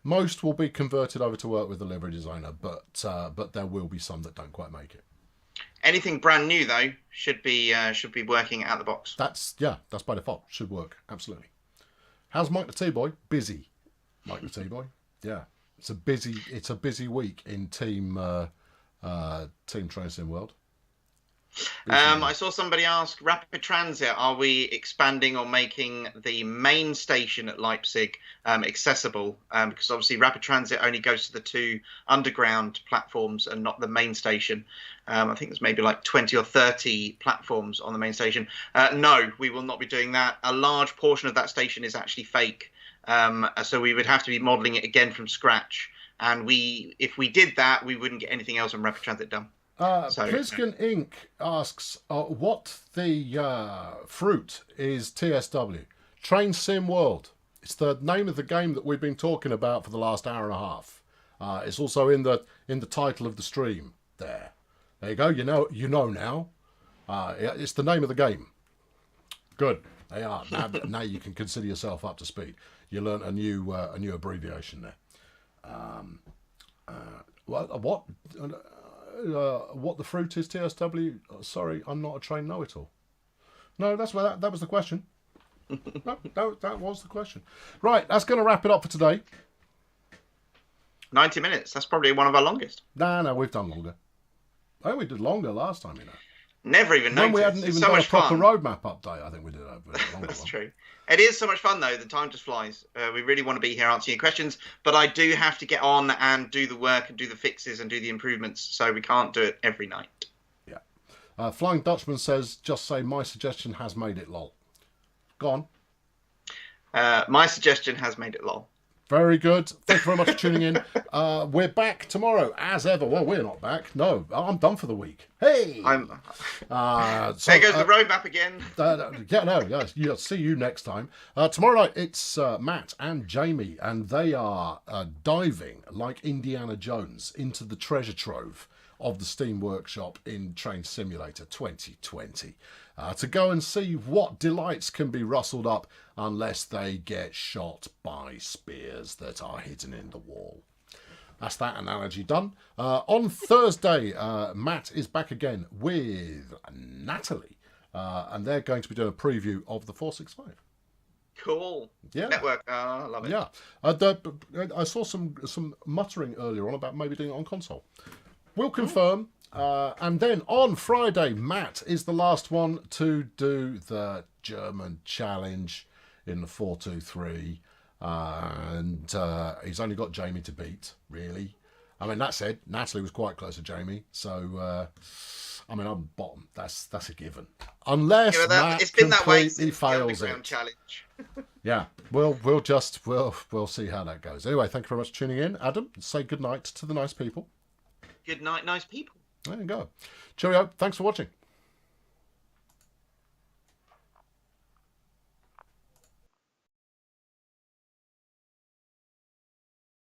Most will be converted over to work with the livery designer, but there will be some that don't quite make it. Anything brand new though should be working out the box. That's by default. Should work absolutely. How's Mike the T-Boy? Busy. Mike the T-Boy. Yeah, it's a busy week in Team Train Sim World. I saw somebody ask, Rapid Transit, are we expanding or making the main station at Leipzig accessible? Because obviously Rapid Transit only goes to the two underground platforms and not the main station. I think there's maybe like 20 or 30 platforms on the main station. No, we will not be doing that. A large portion of that station is actually fake. So we would have to be modelling it again from scratch. And if we did that, we wouldn't get anything else on Rapid Transit done. Pliskin Inc. asks, what the fruit is TSW? Train Sim World. It's the name of the game that we've been talking about for the last hour and a half. It's also in the title of the stream there. There you go. You know now. It's the name of the game. Good. They are. Now you can consider yourself up to speed. You learnt a new abbreviation there. What the fruit is, TSW? Sorry, I'm not a trained know-it-all. No, that was the question. No, that was the question. Right, that's going to wrap it up for today. 90 minutes. That's probably one of our longest. No, we've done longer. I think we did longer last time, Never even noticed. When we hadn't even done a proper roadmap update, I think we did a longer That's one. true. It is so much fun, though. The time just flies. We really want to be here answering your questions, but I do have to get on and do the work and do the fixes and do the improvements, so we can't do it every night. Yeah. Flying Dutchman says, just say my suggestion has made it lol. Go on. My suggestion has made it lol. Very good. Thank you very much for tuning in. We're back tomorrow, as ever. Well, we're not back. No, I'm done for the week. Hey! There goes the roadmap again. Yeah, see you next time. Tomorrow night, it's Matt and Jamie, and they are diving like Indiana Jones into the treasure trove of the Steam Workshop in Train Simulator 2020 to go and see what delights can be rustled up unless they get shot by spears that are hidden in the wall. That's that analogy done. On Thursday, Matt is back again with Natalie, and they're going to be doing a preview of the 465. Cool. Yeah. Network. I love it. Yeah. I saw some muttering earlier on about maybe doing it on console. We'll confirm. And then on Friday, Matt is the last one to do the German challenge in the 423. And he's only got Jamie to beat, really. I mean, that said, Natalie was quite close to Jamie. So, I'm bottom. That's a given. Unless Matt completely fails it. Challenge. Yeah, we'll see how that goes. Anyway, thank you very much for tuning in. Adam, say good night to the nice people. Good night, nice people. There you go. Cheerio. Thanks for watching.